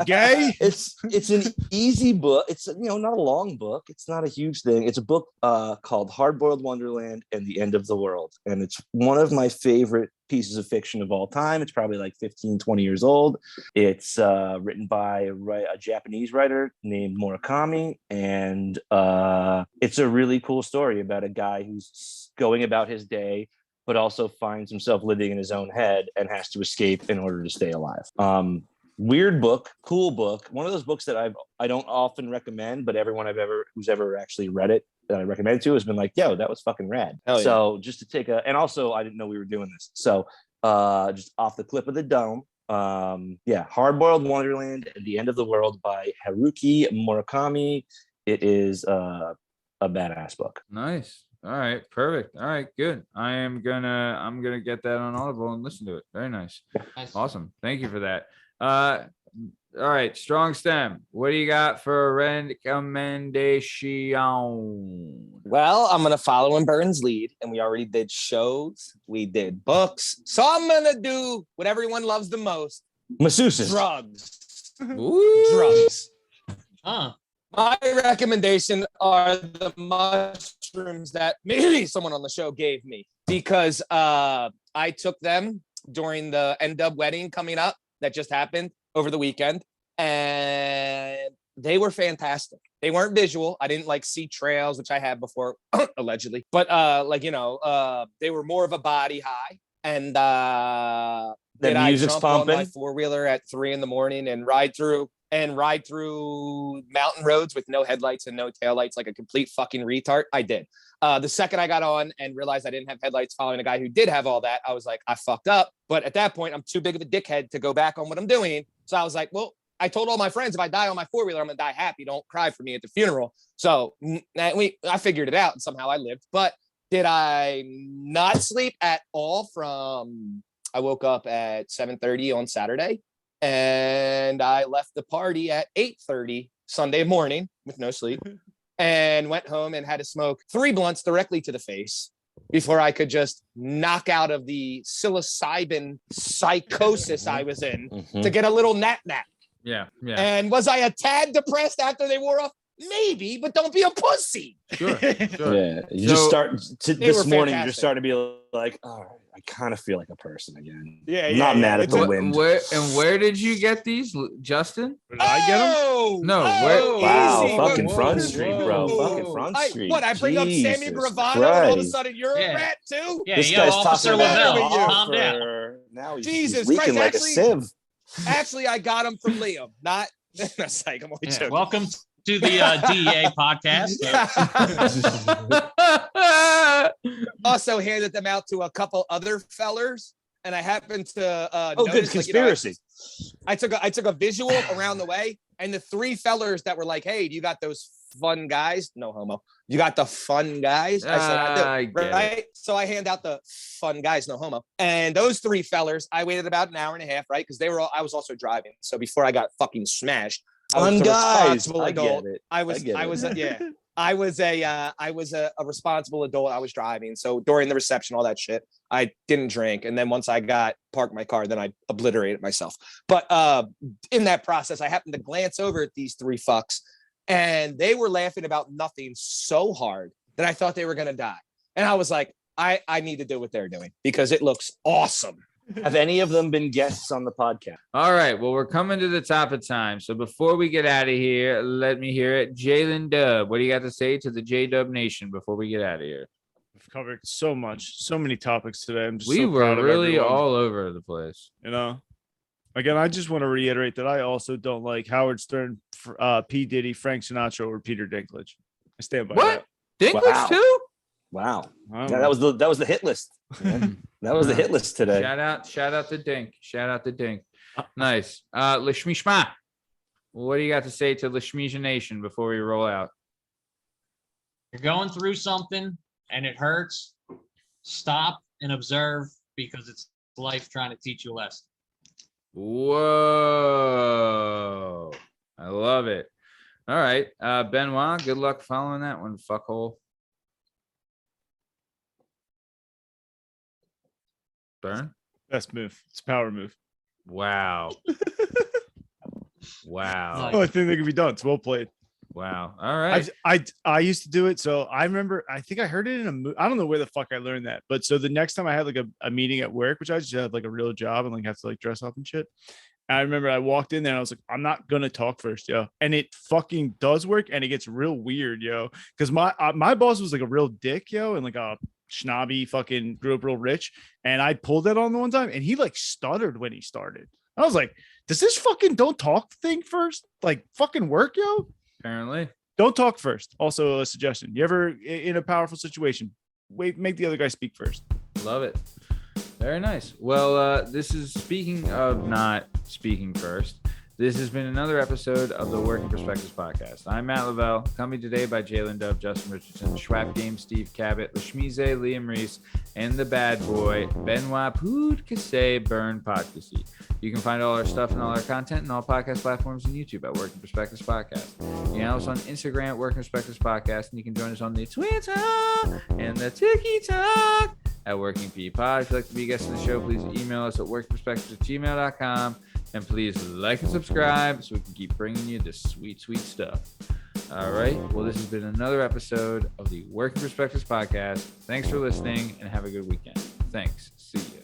Gay? It's an easy book. It's not a long book. It's not a huge thing. It's a book called Hard-Boiled Wonderland and the End of the World. And it's one of my favorite pieces of fiction of all time. It's probably like 15, 20 years old. It's written by a Japanese writer named Murakami. And it's a really cool story about a guy who's going about his day, but also finds himself living in his own head and has to escape in order to stay alive. Weird book, cool book. One of those books that I don't often recommend, but everyone who's ever actually read it that I recommend to has been like, yo, that was fucking rad. Hell yeah. So just to take and also I didn't know we were doing this. So just off the clip of the dome. Hard-Boiled Wonderland and the End of the World by Haruki Murakami. It is a badass book. nice. All right, perfect. All right, good. I'm gonna get that on Audible and listen to it. Very nice. Nice. Awesome. Thank you for that. All right, Strong Stem. What do you got for recommendation? Well, I'm gonna follow in Bern's lead, and we already did shows, we did books, so I'm gonna do what everyone loves the most: Masseuses. drugs. Ooh. Drugs. Huh. My recommendation are the mushrooms that maybe someone on the show gave me, because I took them during the Lyn Dub wedding coming up that just happened over the weekend, and they were fantastic. They weren't visual. I didn't like see trails, which I had before, allegedly, but they were more of a body high. And The did I music's jump on my pumping. 4-wheeler at 3 a.m. and ride through mountain roads with no headlights and no taillights like a complete fucking retard? I did. The second I got on and realized I didn't have headlights following a guy who did have all that, I was like, I fucked up. But at that point, I'm too big of a dickhead to go back on what I'm doing. So I was like, well, I told all my friends, if I die on my 4-wheeler, I'm gonna die happy. Don't cry for me at the funeral. So I figured it out, and somehow I lived. But did I not sleep at all I woke up at 7:30 on Saturday, and I left the party at 8:30 Sunday morning with no sleep, and went home and had to smoke 3 blunts directly to the face before I could just knock out of the psilocybin psychosis I was in to get a little nap. Yeah. And was I a tad depressed after they wore off? Maybe, but don't be a pussy. Sure. Yeah, you So, just start this were morning. You're fantastic. starting to be like, all right, I kind of feel like a person again. Yeah, Not mad at the Wh- wind. where did you get these, Justin? Did I get them? Oh, No, oh, where- Wow, easy. fucking Whoa, Front whoa, Street, whoa. bro. Fucking Front Street. I bring up Sammy Jesus Gravano, and all of a Christ. sudden you're Yeah. a rat too? Yeah, This yo, guy's Officer talking about Lavelle, an you calm down. offer. Now he's Jesus leaking Christ, like actually- a sieve. Actually, I got him from Liam, not that's like I'm only Yeah, joking. welcome to the DEA podcast. Also handed them out to a couple other fellers, and I happened to Oh, good notice, conspiracy. I took a visual around the way, and the 3 fellers that were like, "Hey, do you got those fun guys?" No homo. You got the fun guys? I said, I do. I get it. Right? So I hand out the fun guys, no homo. And those 3 fellers, I waited about an hour and a half, right? Because I was also driving. So before I got fucking smashed, I was Fun a guys. responsible I adult. get it. I was a responsible adult. I was driving. So during the reception, all that shit, I didn't drink. And then once I parked my car, then I obliterated myself. But in that process, I happened to glance over at these 3 fucks, and they were laughing about nothing so hard that I thought they were going to die. And I was like, I need to do what they're doing because it looks awesome. Have any of them been guests on the podcast? All right. Well, we're coming to the top of time. So before we get out of here, let me hear it. Lyn Dub, what do you got to say to the J-Dub Nation before we get out of here? We've covered so many topics today. I'm just We so were proud of really everyone, all over the place. you know. Again, I just want to reiterate that I also don't like Howard Stern, P. Diddy, Frank Sinatra, or Peter Dinklage. I stand by What? Dinklage Wow. too? Wow. that. I don't Yeah, know. that was the hit list. man. That was the hit list today. Shout out to Dink. Shout out to Dink. Nice. Lasmeeshma, what do you got to say to Lasmeeshma Nation before we roll out? You're going through something and it hurts. Stop and observe because it's life trying to teach you a lesson. Whoa. I love it. All right. Benoit, good luck following that one, fuckhole. Bern? Best move. It's a power move. Wow. Wow. Only thing that can be done. It's well played. Wow. All right. I used to do it. So I remember, I think I heard it in a movie. I don't know where the fuck I learned that. But so the next time I had like a meeting at work, which I just had like a real job and like have to like dress up and shit. And I remember I walked in there and I was like, I'm not going to talk first, yo. And it fucking does work. And it gets real weird, yo. Because my boss was like a real dick, yo. And like a snobby fucking grew up real rich. And I pulled that on the one time and he like stuttered when he started. I was like, does this fucking don't talk thing first like fucking work, yo? Apparently. Don't talk first. Also a suggestion. You ever in a powerful situation, make the other guy speak first. Love it. Very nice. Well, this is speaking of not speaking first. This has been another episode of the Working Perspectives podcast. I'm Matt Lavelle, accompanied today by Lyn Dub, Justin Richardson, Schwab Game, Steve Cabot, Lasmeeshma, Liam Reese, and the bad boy, Benoit Podcasy, Bern Podcasy. You can find all our stuff and all our content and all podcast platforms and YouTube at Working Perspectives Podcast. You can follow us on Instagram at Working Perspectives Podcast, and you can join us on the Twitter and the TikTok at Working P Pod. If you'd like to be a guest on the show, please email us at workingperspectives@gmail.com. And please like and subscribe so we can keep bringing you this sweet, sweet stuff. All right. Well, this has been another episode of the Working Perspectives podcast. Thanks for listening and have a good weekend. Thanks. See ya.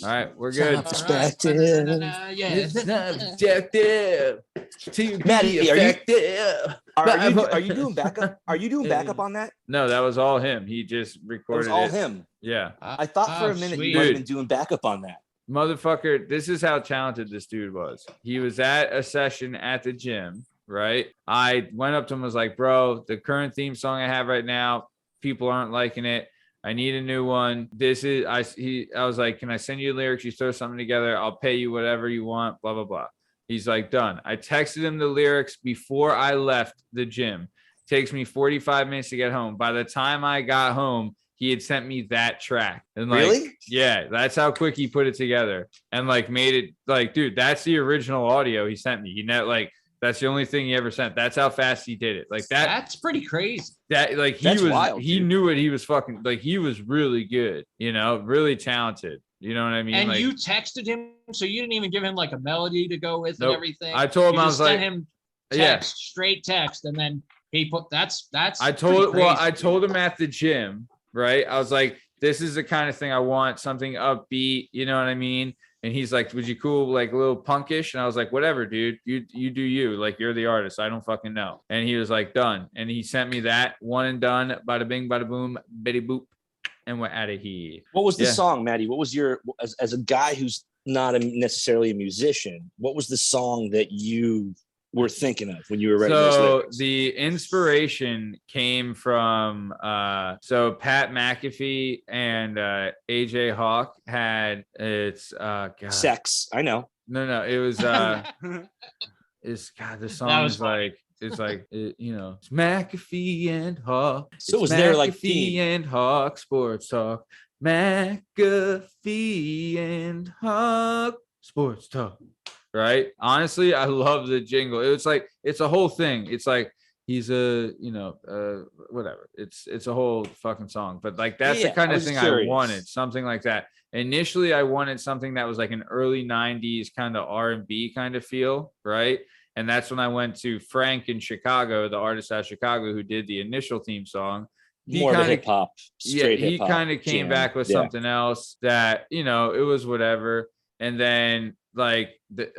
All right. We're good. Perspective. It's not objective to be Maddie, effective. Are you doing backup? Are you doing backup on that? No, that was all him. He just It recorded was all it. him. Yeah. I thought for a minute sweet. you might have been doing backup on that. Motherfucker, this is how talented this dude was. He was at a session at the gym, right? I went up to him and was like, bro, the current theme song I have right now, people aren't liking it. I need a new one. I was like, can I send you lyrics? You throw something together. I'll pay you whatever you want, blah, blah, blah. He's like, done. I texted him the lyrics before I left the gym. Takes me 45 minutes to get home. By the time I got home, he had sent me that track. And like, Really? yeah, that's how quick he put it together and like made it like, dude, that's the original audio he sent me. That's the only thing he ever sent. That's how fast he did it. Like that. That's pretty crazy. That like That's wild, he dude. knew what he was fucking like. He was really good, really talented. You know what I mean? And like, you texted him, so you didn't even give him like a melody to go with Nope. and everything. I told him, You I just was sent like, him yeah. text, straight text, and then he put that's. I told him at the gym, right? I was like, this is the kind of thing I want, something upbeat, you know what I mean? And he's like, would you cool like a little punkish? And I was like, whatever, dude. You do you. Like, you're the artist. I don't fucking know. And he was like, done. And he sent me that one and done. Bada bing, bada boom, bitty boop. And we're out of here. What was the Yeah. song, Maddie? What was your, as a guy who's not necessarily a musician, what was the song that you were thinking of when you were writing those So lyrics? the inspiration came from so Pat McAfee and AJ Hawk had God. Sex. I know. No, it was it's God, the That song was is funny. like it's McAfee and Hawk. So It's was there like McAfee theme? and Hawk sports talk. McAfee and Hawk sports talk. Right? Honestly, I love the jingle. It's like it's a whole thing. It's like he's a whatever. It's a whole fucking song. But like that's the Yeah, kind I of was thing curious. I wanted, something like that. Initially, I wanted something that was like an early 90s kind of R&B kind of feel, right? And that's when I went to Frank in Chicago, the artist out of Chicago who did the initial theme song. More of a hip hop, straight he hip hop. kind of came back with something else that, it was whatever. And then like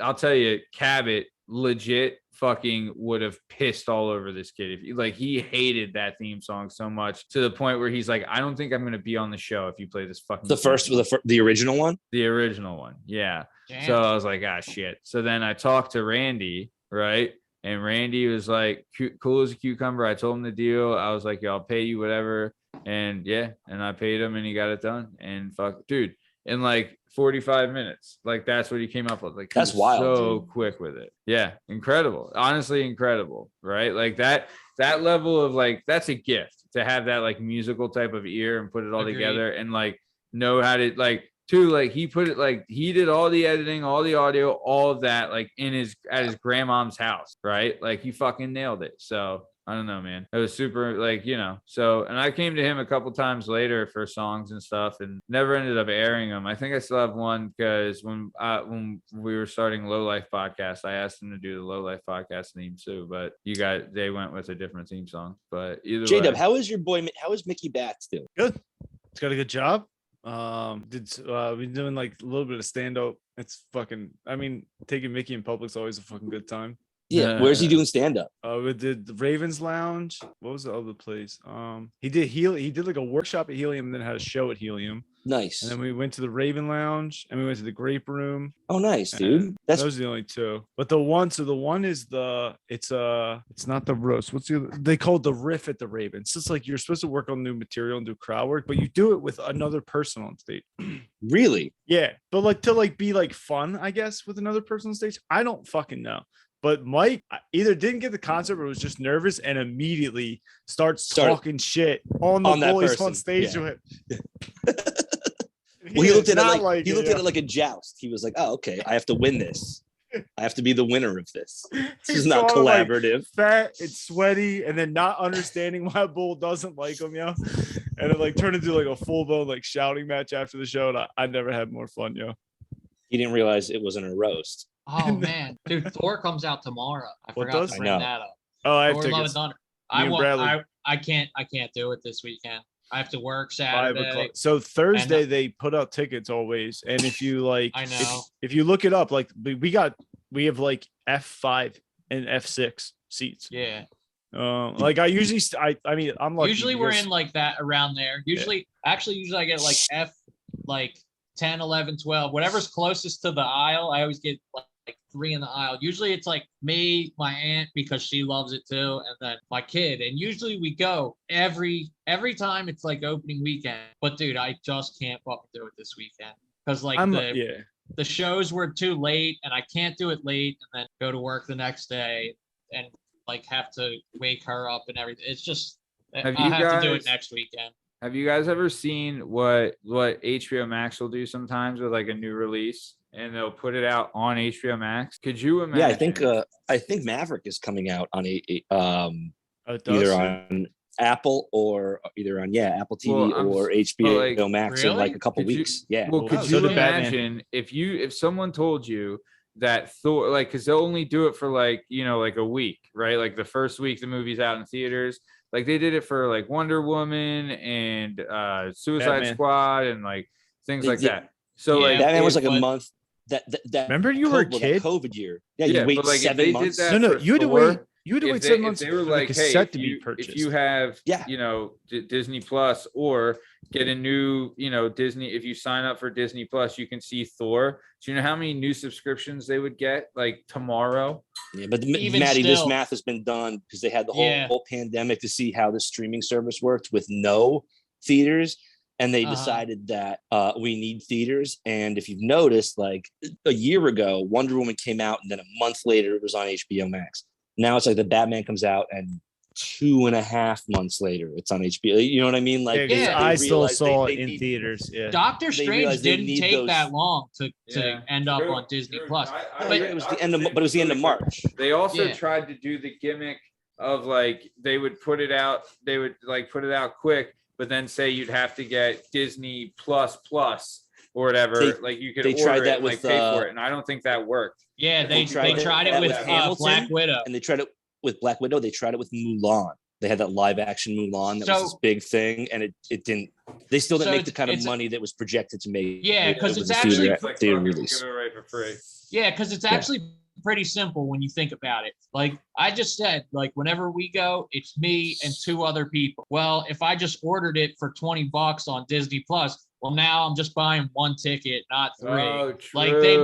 I'll tell you, Cabot legit fucking would have pissed all over this kid. If he hated that theme song so much to the point where he's like, I don't think I'm going to be on the show if you play this fucking The original one. the original one. Yeah. Damn. So I was like, shit. So then I talked to Randy, right? And Randy was like, cool as a cucumber. I told him the deal. I was like, yo, I'll pay you whatever. And yeah, and I paid him and he got it done. And fuck, dude, in like 45 minutes, like that's what he came up with. Like, he That's was wild, so dude. quick with it. Yeah, incredible. Honestly, incredible. Right? Like that level of like, that's a gift to have that like musical type of ear and put it all Agreed. together and like know how to like. Too, like he put it like he did all the editing, all the audio, all of that like at his grandmom's house, right? Like he fucking nailed it. So I don't know, man. It was super like, so, and I came to him a couple times later for songs and stuff and never ended up airing them. I think I still have one because when we were starting Low Life podcast, I asked him to do the Low Life podcast theme too, but they went with a different theme song. But either way, J-Dub, how is Mickey Batts doing? Good. It's got a good job. Been doing like a little bit of stand up. It's fucking. I mean, taking Mickey in public's always a fucking good time. Yeah, where's he doing stand up? We did the Ravens Lounge. What was the other place? He did like a workshop at Helium, and then had a show at Helium. Nice. And then we went to the Raven Lounge and we went to the Grape Room. Oh, nice, dude. And That's those are the only two. But the one is it's not the roast. What's they call it the riff at the Raven. So it's like you're supposed to work on new material and do crowd work, but you do it with another person on stage. really. Yeah, but like to like be like fun, I guess, with another person on stage. I don't fucking know. But Mike either didn't get the concert or was just nervous and immediately starts talking shit on the boys on stage with him. Well, he looked at it like a joust. He was like, "Oh, okay, I have to win this. I have to be the winner of this. This is not collaborative." Like, fat, it's sweaty, and then not understanding why Bull doesn't like him, yo. And it like turned into like a full blown like shouting match after the show. And I never had more fun, yo. He didn't realize it wasn't a roast. Oh man, dude, Thor comes out tomorrow. I forgot to bring that up. Oh, I have Thor: Love and Thunder. I can't do it this weekend. I have to work Saturday. So Thursday they put out tickets always, and if you like, I know if you look it up, like we have like F5 and F6 seats. Yeah. Like I usually, I mean, I'm like usually we're in like that around there. Usually I get like F like 10, 11, 12, whatever's closest to the aisle. I always get like 3 in the aisle. Usually it's like me, my aunt, because she loves it too, and then my kid. And usually we go every time it's like opening weekend. But dude, I just can't fucking do it this weekend because like the shows were too late, and I can't do it late and then go to work the next day and like have to wake her up and everything. It's just I have to do it next weekend. Have you guys ever seen what HBO Max will do sometimes with like a new release, and they'll put it out on HBO Max? Could you imagine? Yeah, I think Maverick is coming out on either on Apple or Apple TV or HBO Max in like a couple weeks. Could you imagine if someone told you that Thor, like, because they'll only do it for like like a week, right? Like the first week the movie's out in theaters. Like they did it for like Wonder Woman and Suicide Batman. Squad and like things like that. So like Batman was like a month. That remember you were a kid? That COVID year. Yeah, you wait like 7 months. No, you had to wait. You had to wait 7 months. They were like, hey, if you have Disney Plus or get a new Disney, if you sign up for Disney Plus, you can see Thor. Do you know how many new subscriptions they would get like tomorrow? Yeah, but Maddie, this math has been done because they had the whole pandemic to see how the streaming service worked with no theaters. And they decided that we need theaters. And if you've noticed, like a year ago, Wonder Woman came out, and then a month later it was on HBO Max. Now it's like the Batman comes out, and 2.5 months later it's on HBO. You know what I mean? Like I still saw it in theaters. Yeah. Doctor Strange didn't take that long to end up on Disney Plus. But it was the end of March. They also tried to do the gimmick of like they would put it out quick, but then say you'd have to get Disney Plus or whatever. You could order that with pay for it, and I don't think that worked. Yeah, they tried it with Black Widow, and they tried it with Black Widow. They tried it with Mulan. They had that live action Mulan that was this big thing, and it didn't. They still didn't make the kind of money that was projected to make. Yeah, because it's actually theater release. Right for free. Yeah, because it's actually pretty simple when you think about it. Like I just said, like whenever we go, it's me and 2 other people. Well, if I just ordered it for $20 on Disney Plus, well now I'm just buying 1 ticket, not 3. Oh, true. Like they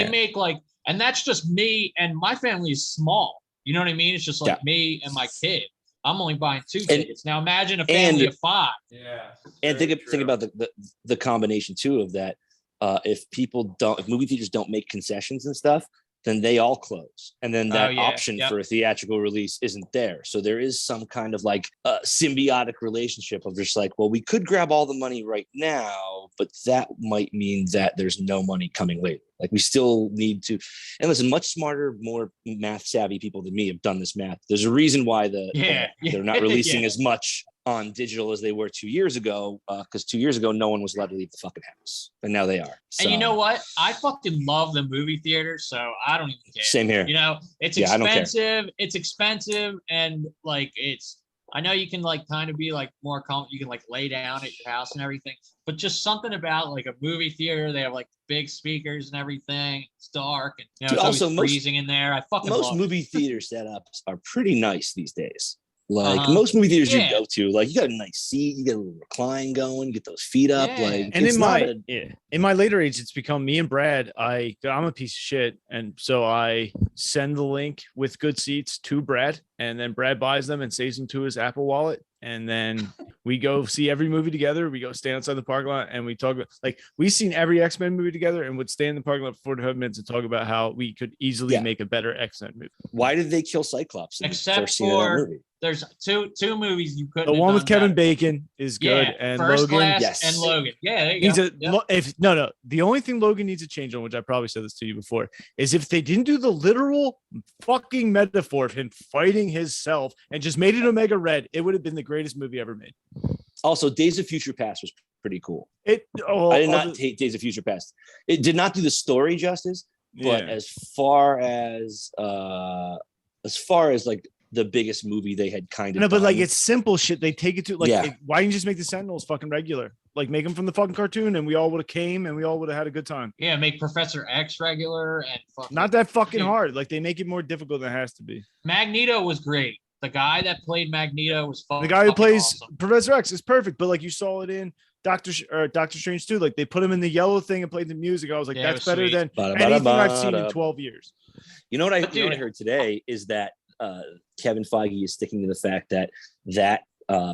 make like, and that's just me, and my family is small. You know what I mean? It's just like me and my kid. I'm only buying 2 tickets. Now imagine a family of 5. Yeah. And think about the combination too of that. If movie theaters don't make concessions and stuff, then they all close. And then that option for a theatrical release isn't there. So there is some kind of like symbiotic relationship of just like, well, we could grab all the money right now, but that might mean that there's no money coming later. Like we still need to, and listen, much smarter, more math savvy people than me have done this math. There's a reason why they're not releasing as much on digital as they were 2 years ago, because 2 years ago no one was allowed to leave the fucking house, and now they are. So, and you know what? I fucking love the movie theater, so I don't even care. Same here. It's expensive. It's expensive, and like I know you can like kind of be like more you can like lay down at your house and everything, but just something about like a movie theater. They have like big speakers and everything. It's dark, and it's also freezing in there. I fucking most movie theater setups are pretty nice these days. Like most movie theaters Yeah. you go to, like you got a nice seat, you get a little recline going, you get those feet up. Yeah. Like, And it's in not my later age, it's become me and Brad. I'm a piece of shit, and so I send the link with good seats to Brad, and then Brad buys them and saves them to his Apple Wallet, and then we go see every movie together. We go stand outside the parking lot and we talk about, like, we've seen every X-Men movie together and would stand in the parking lot for 45 minutes and talk about how we could easily make a better X-Men movie. Why did they kill Cyclops? In the Except first scene of that for movie? there's two movies you couldn't. The have one with done Kevin better. Bacon is good, Yeah, and First Logan Class yes. and Logan. Yeah, there you needs go. a no. The only thing Logan needs to change on, which I probably said this to you before, is if they didn't do the literal fucking metaphor of him fighting himself and just made it Omega Red, it would have been the greatest movie ever made. Also, Days of Future Past was pretty cool. I I did not hate Days of Future Past. It did not do the story justice, but as far as like the biggest movie they had kind of no, but like done. it's simple shit. They take it to like, Yeah. why didn't you just make the Sentinels fucking regular? Like make them from the fucking cartoon, and we all would have came, and we all would have had a good time. Yeah, make Professor X regular and fucking Not that fucking hard. Like they make it more difficult than it has to be. Magneto was great. The guy that played Magneto was fun. The guy who plays awesome. Professor X is perfect, but like you saw it in Doctor Strange too. Like they put him in the yellow thing and played the music. I was like, Yeah, it that's was better sweet. than Ba-da-ba-da-ba-da. anything I've seen in 12 years. You know what I But dude- heard today is that Kevin Feige is sticking to the fact that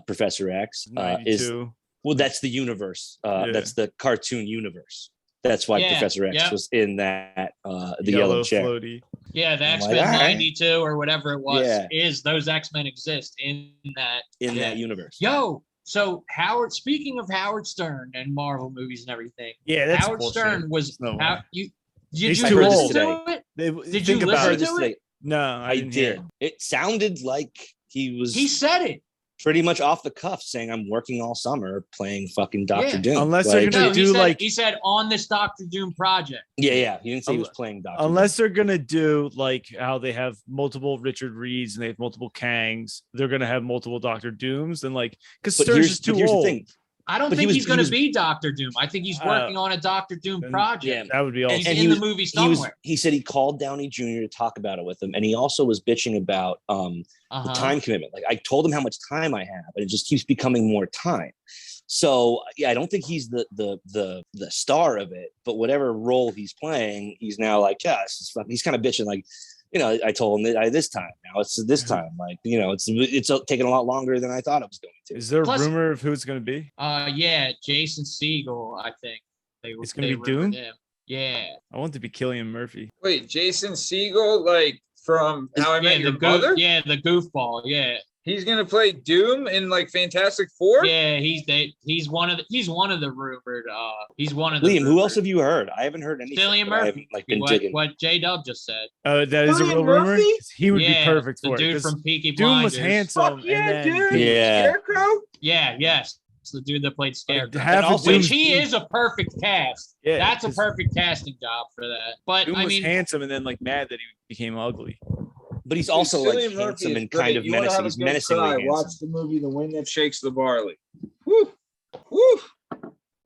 Professor X is 92. well, that's the universe. That's the cartoon universe. That's why Yeah, Professor X yep. was in that the yellow chair. floaty. Yeah, the I'm X-Men like, all right. 92 or whatever it was Yeah. is those X-Men exist in that That universe. Yo, so speaking of Howard Stern and Marvel movies and everything, Yeah, that's Howard bullshit. Stern was No how way. did He's you too listen old. to it? Did you listen Heard to this it? today. No, I didn't hear did. It sounded like he was He said it. pretty much off the cuff saying, I'm working all summer playing fucking Dr. Yeah. Doom. Unless they're Like, gonna do he said on this Doctor Doom project. yeah. He didn't say he was playing Dr. Doom. Unless they're gonna do like how they have multiple Richard Reeds and they have multiple Kangs, they're gonna have multiple Doctor Dooms, and like because But Stern's just too here's old. the thing. I don't But think he he's was- going he to was- be Doctor Doom. I think he's working on a Doctor Doom then- project. That would be And awesome. he's And in he the was- movie somewhere. He said he called Downey Jr. to talk about it with him, and he also was bitching about the time commitment. Like I told him how much time I have, and it just keeps becoming more time. So yeah, I don't think he's the star of it, but whatever role he's playing, he's now like, yeah, this is fun. He's kind of bitching like, you know, I told him that this time, now it's this time, like, you know, it's taking a lot longer than I thought it was going to. Is there a Plus- rumor of who it's gonna be? Yeah, Jason Segel, I think. It's gonna they be Doom? rumored him. Yeah. I want it to be Cillian Murphy. Wait, Jason Segel, like from How I Met Your Mother? Yeah, the goofball. Yeah. He's gonna play Doom in like Fantastic Four? Yeah, he's one of the rumored he's one of the Liam, who rumored- else have you heard? I haven't heard anything. Cillian but I Murphy. haven't, like, been what, digging. what J Dub just said. That is a Cillian real rumor. Murphy? He would Yeah, be perfect the for it. dude 'cause from Peaky Doom Blinders. was handsome, Fuck yeah, and then dude. Yeah. Scarecrow? Yeah, yes. It's the dude that played Scarecrow. half And of also- Which Doom's- he is a perfect cast. Yeah, That's a 'cause perfect casting job for that. But Doom I was mean, handsome, and then like mad that he became ugly. But he's also like Cillian Murphy handsome is and great. kind of You wanna menacing. have a He's good menacingly cry, handsome. watch the movie The Wind That Shakes the Barley. Woo! Woo!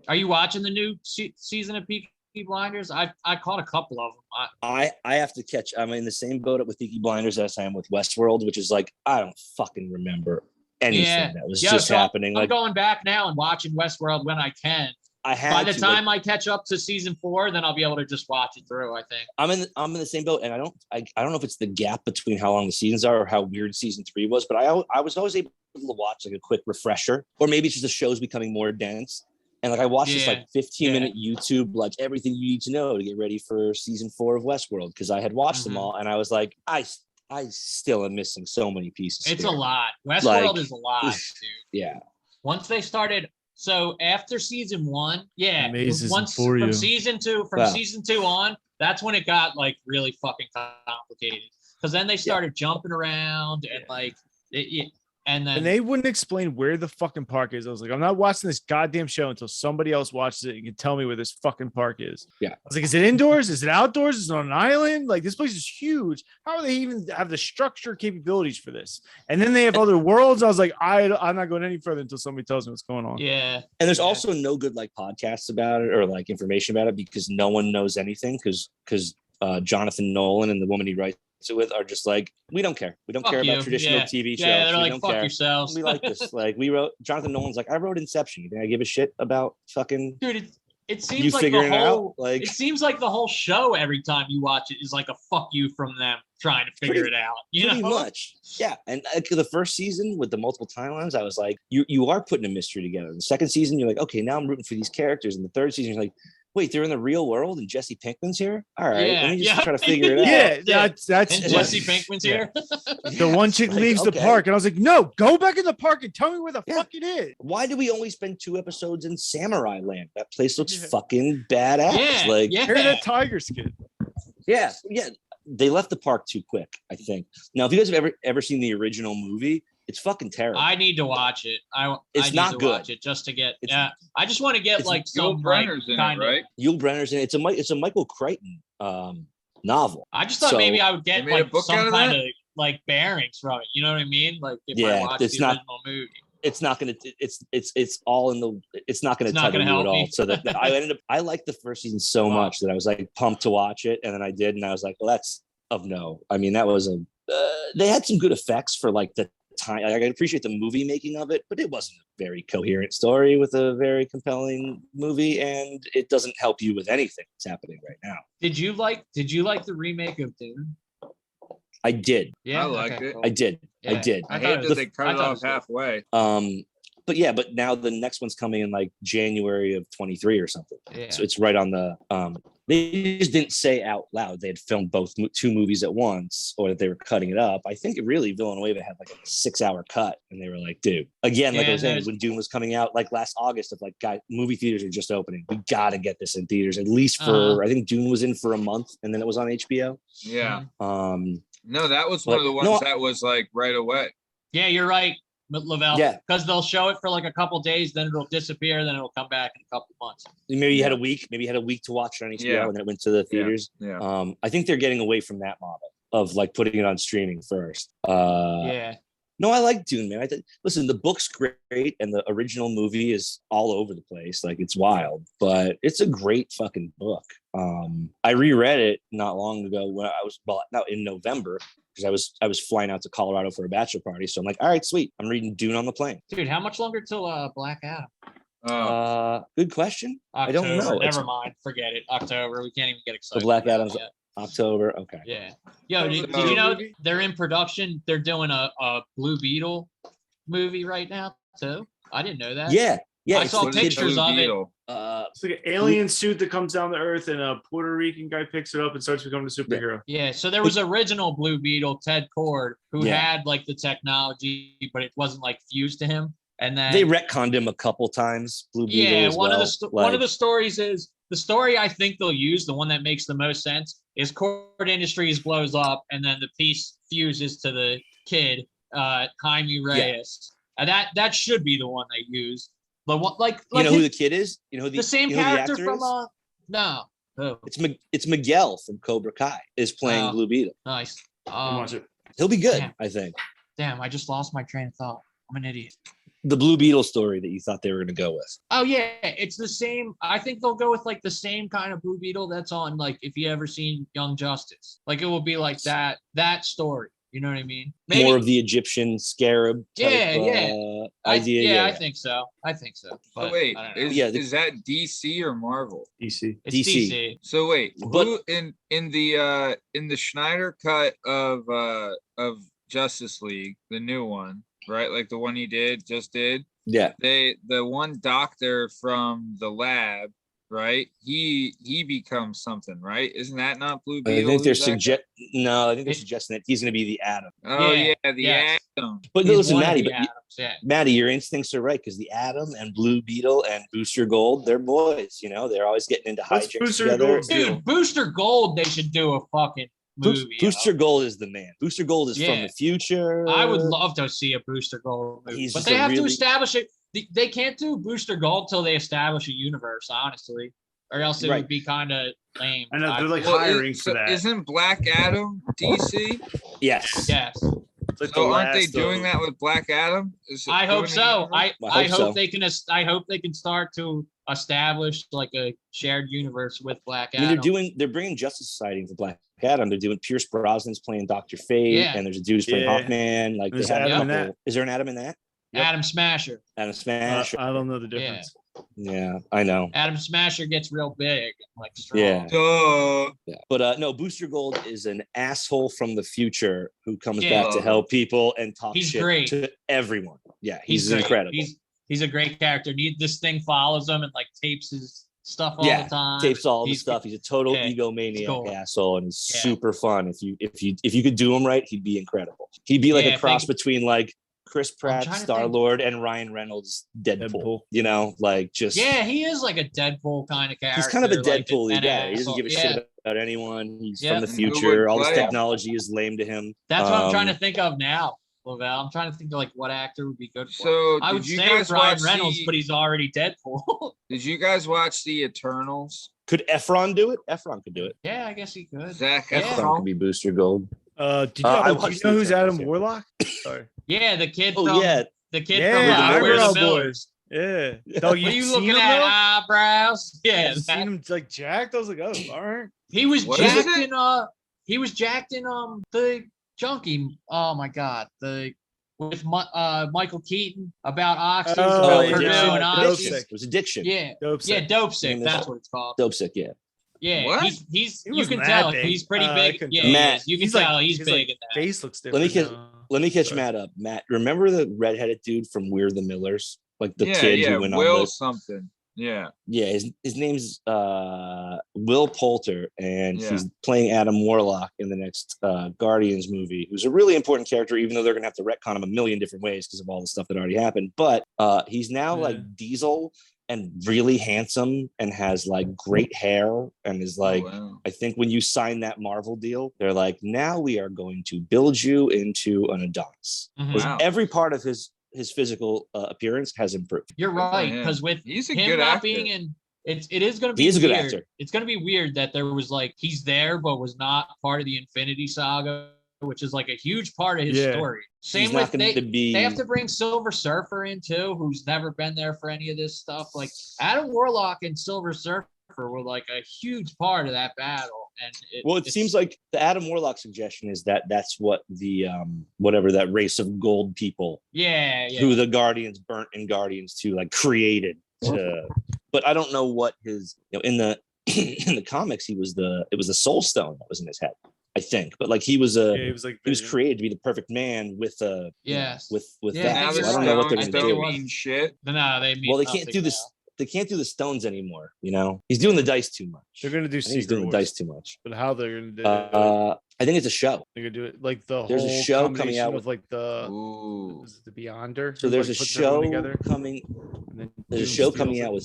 are you watching the new season of Peaky Blinders? I caught a couple of them. I have to catch. I'm in the same boat with Peaky Blinders as I am with Westworld, which is like I don't fucking remember anything that was just so happening. I'm Like going back now and watching Westworld when I can. I had By the to, time I catch up to season 4, then I'll be able to just watch it through. I think. I'm in the same boat, and I don't know if it's the gap between how long the seasons are or how weird season 3 was, but I was always able to watch like a quick refresher, or maybe it's just the show's becoming more dense. And like I watched this like 15-minute YouTube, like everything you need to know to get ready for season 4 of Westworld, because I had watched them all, and I was like, I still am missing so many pieces. It's here. a lot. Westworld Like, is a lot, dude. Yeah. Once they started, so after season 1, yeah, Amazes once for from you. season 2, Wow. season 2 on, that's when it got like really fucking complicated. Because then they started jumping around and like, and then And they wouldn't explain where the fucking park is. I was like, I'm not watching this goddamn show until somebody else watches it and can tell me where this fucking park is. Yeah. I was like, is it indoors? Is it outdoors? Is it on an island? Like, this place is huge. How do they even have the structure capabilities for this? And then they have other worlds. I was like, I'm not going any further until somebody tells me what's going on. yeah, And there's Yeah. also no good like podcasts about it or like information about it because no one knows anything because Jonathan Nolan and the woman he writes with are just like, we don't care. We don't Fuck care you. about traditional Yeah. TV shows. Yeah, they're We like, don't fuck care. yourselves. We like this. Like we wrote, Jonathan Nolan's like, I wrote Inception. You think I give a shit about fucking Dude, it you seems like figuring the it out? whole Like, it seems like the whole show every time you watch it is like a fuck you from them trying to figure it out. pretty much. Yeah. And the first season with the multiple timelines, I was like, you are putting a mystery together. The second season, you're like, okay, now I'm rooting for these characters. And the third season, you're like, wait, they're in the real world and Jesse Pinkman's here? All right, Yeah, let me just yeah. try to figure it out. Yeah, that's And what- Jesse Pinkman's here. the one chick Like, leaves the okay. park, and I was like, no, go back in the park and tell me where the Yeah. fuck it is. Why do we only spend 2 episodes in Samurai Land? That place looks Yeah. fucking badass. Yeah, Like, yeah. Hear that tiger skin. yeah. They left the park too quick, I think. Now, if you guys have ever seen the original movie, it's fucking terrible. I need to watch it. I It's need not to good. watch it just to get. It's- Yeah, I just want to get it's like Joel some like Brenner's in it, kind of. right? Yul Brynner's in it. It's a Michael Crichton novel. I just thought So- maybe I would get They made a like book out some of kind that? of like bearings from it. You know what I mean? Like if Yeah, I watched it's the not- original movie. It's not gonna. It's all in the. It's not gonna It's not tether gonna you help at all. me. So that I ended up. I liked the first season so Wow. much that I was like pumped to watch it, and then I did, and I was like, well, that's of no. I mean, that was a. They had some good effects for like the time. I appreciate the movie making of it, but it wasn't a very coherent story with a very compelling movie, and it doesn't help you with anything that's happening right now. Did you like the remake of Dune? I did. Yeah, I liked okay, it. cool. I did. I Yeah. did. I thought it hate was- that they cut I it thought it off was good. halfway. But now the next one's coming in like January of 23 or something. Yeah. So it's right on the they just didn't say out loud they had filmed both 2 movies at once or that they were cutting it up. I think it really Villanueva had like a 6-hour cut and they were like, dude, again, like I Yeah, was saying, there's- when Dune was coming out like last August of like, guys, movie theaters are just opening. We got to get this in theaters at least for, I think Dune was in for a month and then it was on HBO. Yeah. Um, No, that was one But- of the ones no, that was like right away. Yeah, you're right, Lavelle. Yeah. Because they'll show it for like a couple days, then it'll disappear, then it'll come back in a couple months. maybe you had a week to watch it on HBO Yeah. and then it went to the theaters. Yeah. I think they're getting away from that model of like putting it on streaming first. Yeah. No, I like Dune, man. Listen, the book's great, and the original movie is all over the place. Like it's wild, but it's a great fucking book. I reread it not long ago when I was in November because I was flying out to Colorado for a bachelor party. So I'm like, all right, sweet. I'm reading Dune on the plane. Dude, how much longer till Black Adam? Good question. October. I don't know. Never mind. Forget it. October. We can't even get excited. The Black about Adam's it yet. October. Okay. Yeah. Yo, did Oh, you know movie? they're in production? They're doing a Blue Beetle movie right now too. I didn't know that. Yeah. Yeah. I it's saw the kid- pictures of it. It's like an alien suit that comes down to Earth, and a Puerto Rican guy picks it up and starts becoming a superhero. Yeah, so there was original Blue Beetle, Ted Cord, who Yeah. had like the technology, but it wasn't like fused to him. And then They retconned him a couple times. Blue Beetle. yeah, as one well. of the stories is the story I think they'll use, the one that makes the most sense, is Cord Industries blows up and then the piece fuses to the kid, Jaime Reyes. And that should be the one they use. The one like You know his- who the kid is? You know who the same you know who the character actor from is? no. Oh, It's Miguel from Cobra Kai is playing Oh. Blue Beetle. nice. Watch it. He'll be good, Damn. I think. Damn, I just lost my train of thought. I'm an idiot. The Blue Beetle story that you thought they were going to go with. Oh yeah, it's the same. I think they'll go with like the same kind of Blue Beetle that's on like if you ever seen Young Justice. Like it will be like that story. You know what I mean? More of the Egyptian scarab type idea. Yeah, Yeah, I think so. So But wait, I don't know. is that DC or Marvel? DC. It's DC. DC. So wait, But- who in the Schneider cut of Justice League, the new one, right? Like the one he just did. yeah. The one doctor from the lab, right? He becomes something, right? Isn't that not Blue I Beetle? think they're who's that suggesting that he's going to be the Atom. guy? Oh Yeah, yeah, the yes. Atom. But He's listen, one of Maddie, the but Adams, yeah. Maddie, your instincts are right because the Atom and Blue Beetle and Booster Gold, they're boys. You know, they're always getting into What's hijinks Booster together. Gold's deal? Dude, Booster Gold, they should do a fucking movie. Booster Gold is the man. Booster Gold is from Yeah. the future. I would love to see a Booster Gold movie, He's but just they a have to really- establish it. They can't do Booster Gold till they establish a universe, honestly, or else it Right. would be kind of lame. I know they're like Well, hiring for that. Isn't Black Adam DC? Yes. Yes. It's like the So aren't they last doing of- that with Black Adam? I hope so. I hope so. hope they can. I hope they can start to establish like a shared universe with Black I mean, Adam. they're bringing Justice Society for Black Adam. They're doing Pierce Brosnan's playing Dr. Fate, Yeah. and there's a dude who's playing Yeah. Hawkman. Like There's they have Adam in a that. couple. Is there an Adam in that? Yep. Adam Smasher. Adam Smasher. I don't know the difference. Yeah, I know. Adam Smasher gets real big, like strong. Yeah. Duh. Yeah. But no, Booster Gold is an asshole from the future who comes Yeah. back to help people and talk He's shit great. to everyone. Yeah, he's great. incredible. He's a great character. This thing follows him and like tapes his stuff all the time. Tapes all the He's- stuff. He's a total yeah, egomaniac cool. asshole, and he's Yeah. super fun. If you could do him right, he'd be incredible. He'd be like Yeah, a cross between like Chris Pratt, trying to Star Lord, and Ryan Reynolds, Deadpool. You know, like just Yeah, he is like a Deadpool kind of character. he's kind of a like Deadpool an guy. He doesn't asshole. give a Yeah. shit about anyone. He's Yeah. from the And who would future. All this play him? technology is lame to him. That's what I'm trying to Um, think of now, Lavelle. I'm trying to think of like what actor would be good for. So him. I would did you say guys Ryan watch Reynolds, the- but he's already Deadpool. Did you guys watch the Eternals? Could Efron do it? Efron could do it. yeah, I guess he could. Zach Yeah. Efron could be Booster Gold. Do I you watched know the who's Eternals, Adam yeah. Warlock? Sorry. Yeah, the kid Oh from yeah, the kid Yeah, from the Millers. Eyebrow the Millers. Boys. Yeah. Yeah. Dog, What are you've you seen looking him, at? though? Eyebrows. Yeah, I've seen him like jacked. I was like, oh, all right. he was What is jacked it? in he was jacked in the junkie. Oh my god, with Michael Keaton about Oxy, Oh, about yeah, Purdue yeah. and Dope Oxy. sick. It was addiction. Yeah, Dope yeah, sick. dope sick. Name That's is- what it's called. Dope sick. Yeah. Yeah, What? he's He you wasn't can that tell big. he's pretty I big. couldn't Yeah, tell. he Matt, is. You can He's like- tell he's he's big like- in that. Face looks Let different. me catch- now. Let me catch Sorry. Matt up. Matt, remember the redheaded dude from We're the Millers? Like the yeah, kid yeah, who went Will on the something. Yeah. Yeah, his name's Will Poulter, and Yeah. he's playing Adam Warlock in the next Guardians movie, who's a really important character, even though they're gonna have to retcon him a million different ways because of all the stuff that already happened. But he's now Yeah. like Diesel and really handsome and has like great hair and is like Oh, wow. I think when you sign that Marvel deal, they're like, now we are going to build you into an Adonis. Mhm. Because Wow. every part of his physical appearance has improved. You're Good for right, him. because with He's a him good not actor. being in, it is going to be. He is a good weird. actor. It's going to be weird that there was like he's there but was not part of the Infinity Saga, which is like a huge part of his Yeah. story. Same He's not with going to be. they have to bring Silver Surfer in too, who's never been there for any of this stuff. Like Adam Warlock and Silver Surfer were like a huge part of that battle. And Well, it seems like the Adam Warlock suggestion is that that's what the whatever that race of gold people yeah. who the Guardians burnt in Guardians 2 like created to. But I don't know what his in the in the comics it was the Soul Stone that was in his head, I think. But like he was He was like he was Vision. created to be the perfect man with Yes. with Yeah, that. Now I the So I don't know what they're Stones gonna think it do. was- don't mean shit. No, they mean Well, they can't nothing do this. now. They can't do the stones anymore. He's doing the dice too much. They're gonna do I think he's Secret doing the Wars, dice too much. but how they're gonna do it? I think it's a show. They're gonna do it like the There's a whole show coming combination out of with- like the Ooh. is it the Beyonder. So who, there's like, a puts everyone show together, coming. and then There's a Doom show steals coming it. out with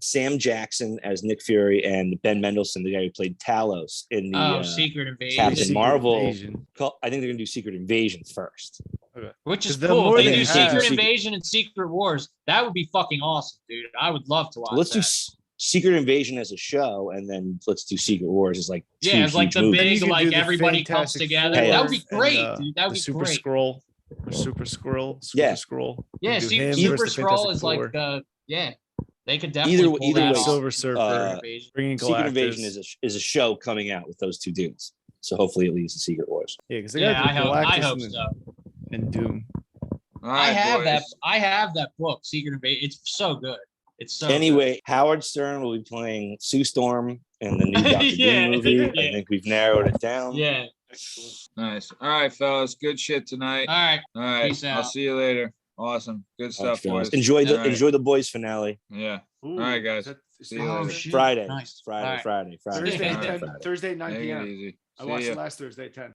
Sam Jackson as Nick Fury and Ben Mendelsohn, the guy who played Talos in the Secret Invasion. Captain Secret Marvel. Invasion. I think they're gonna do Secret Invasion first. Which is 'Cause the cool. more They they do have- Secret Invasion and Secret Wars. That would be fucking awesome, dude. I would love to watch Let's do that. Secret Invasion as a show, and then let's do Secret Wars as like two Yeah, it's like huge the movies. Then you big, could like do the everybody comes Fantastic together. Four That would be and, great, uh, dude. That would the be Super great. Scroll, or Super Scroll, Yeah. Scroll. Yeah, Do Super, him Super versus the Scroll Fantastic is like, Four. yeah, they could definitely pull either that way, off. Silver Surfer, Invasion. bringing Secret Galactus. Invasion is a show coming out with those two dudes. So hopefully it leads to Secret Wars. Yeah, because they Yeah, got I hope Galactus and, so. and Doom. All I right, have boys. that. I have that book, Secret Invasion. It's so good. It's so Anyway, Howard Stern will be playing Sue Storm in the new Doctor Yeah, Doom movie. yeah. I think we've narrowed it down. good. Yeah. Nice. All right, fellas. Good shit tonight. All right. All right. Peace I'll out. see you later. Awesome. Good All right, stuff, fellas. boys. Enjoy All right. the boys finale. Yeah. All right, guys. See you later. shit. Friday. Nice. Friday. All right. Friday. Thursday, All right. 10, Thursday, 9 Take it p.m. easy. I See watched ya. it last Thursday, 10.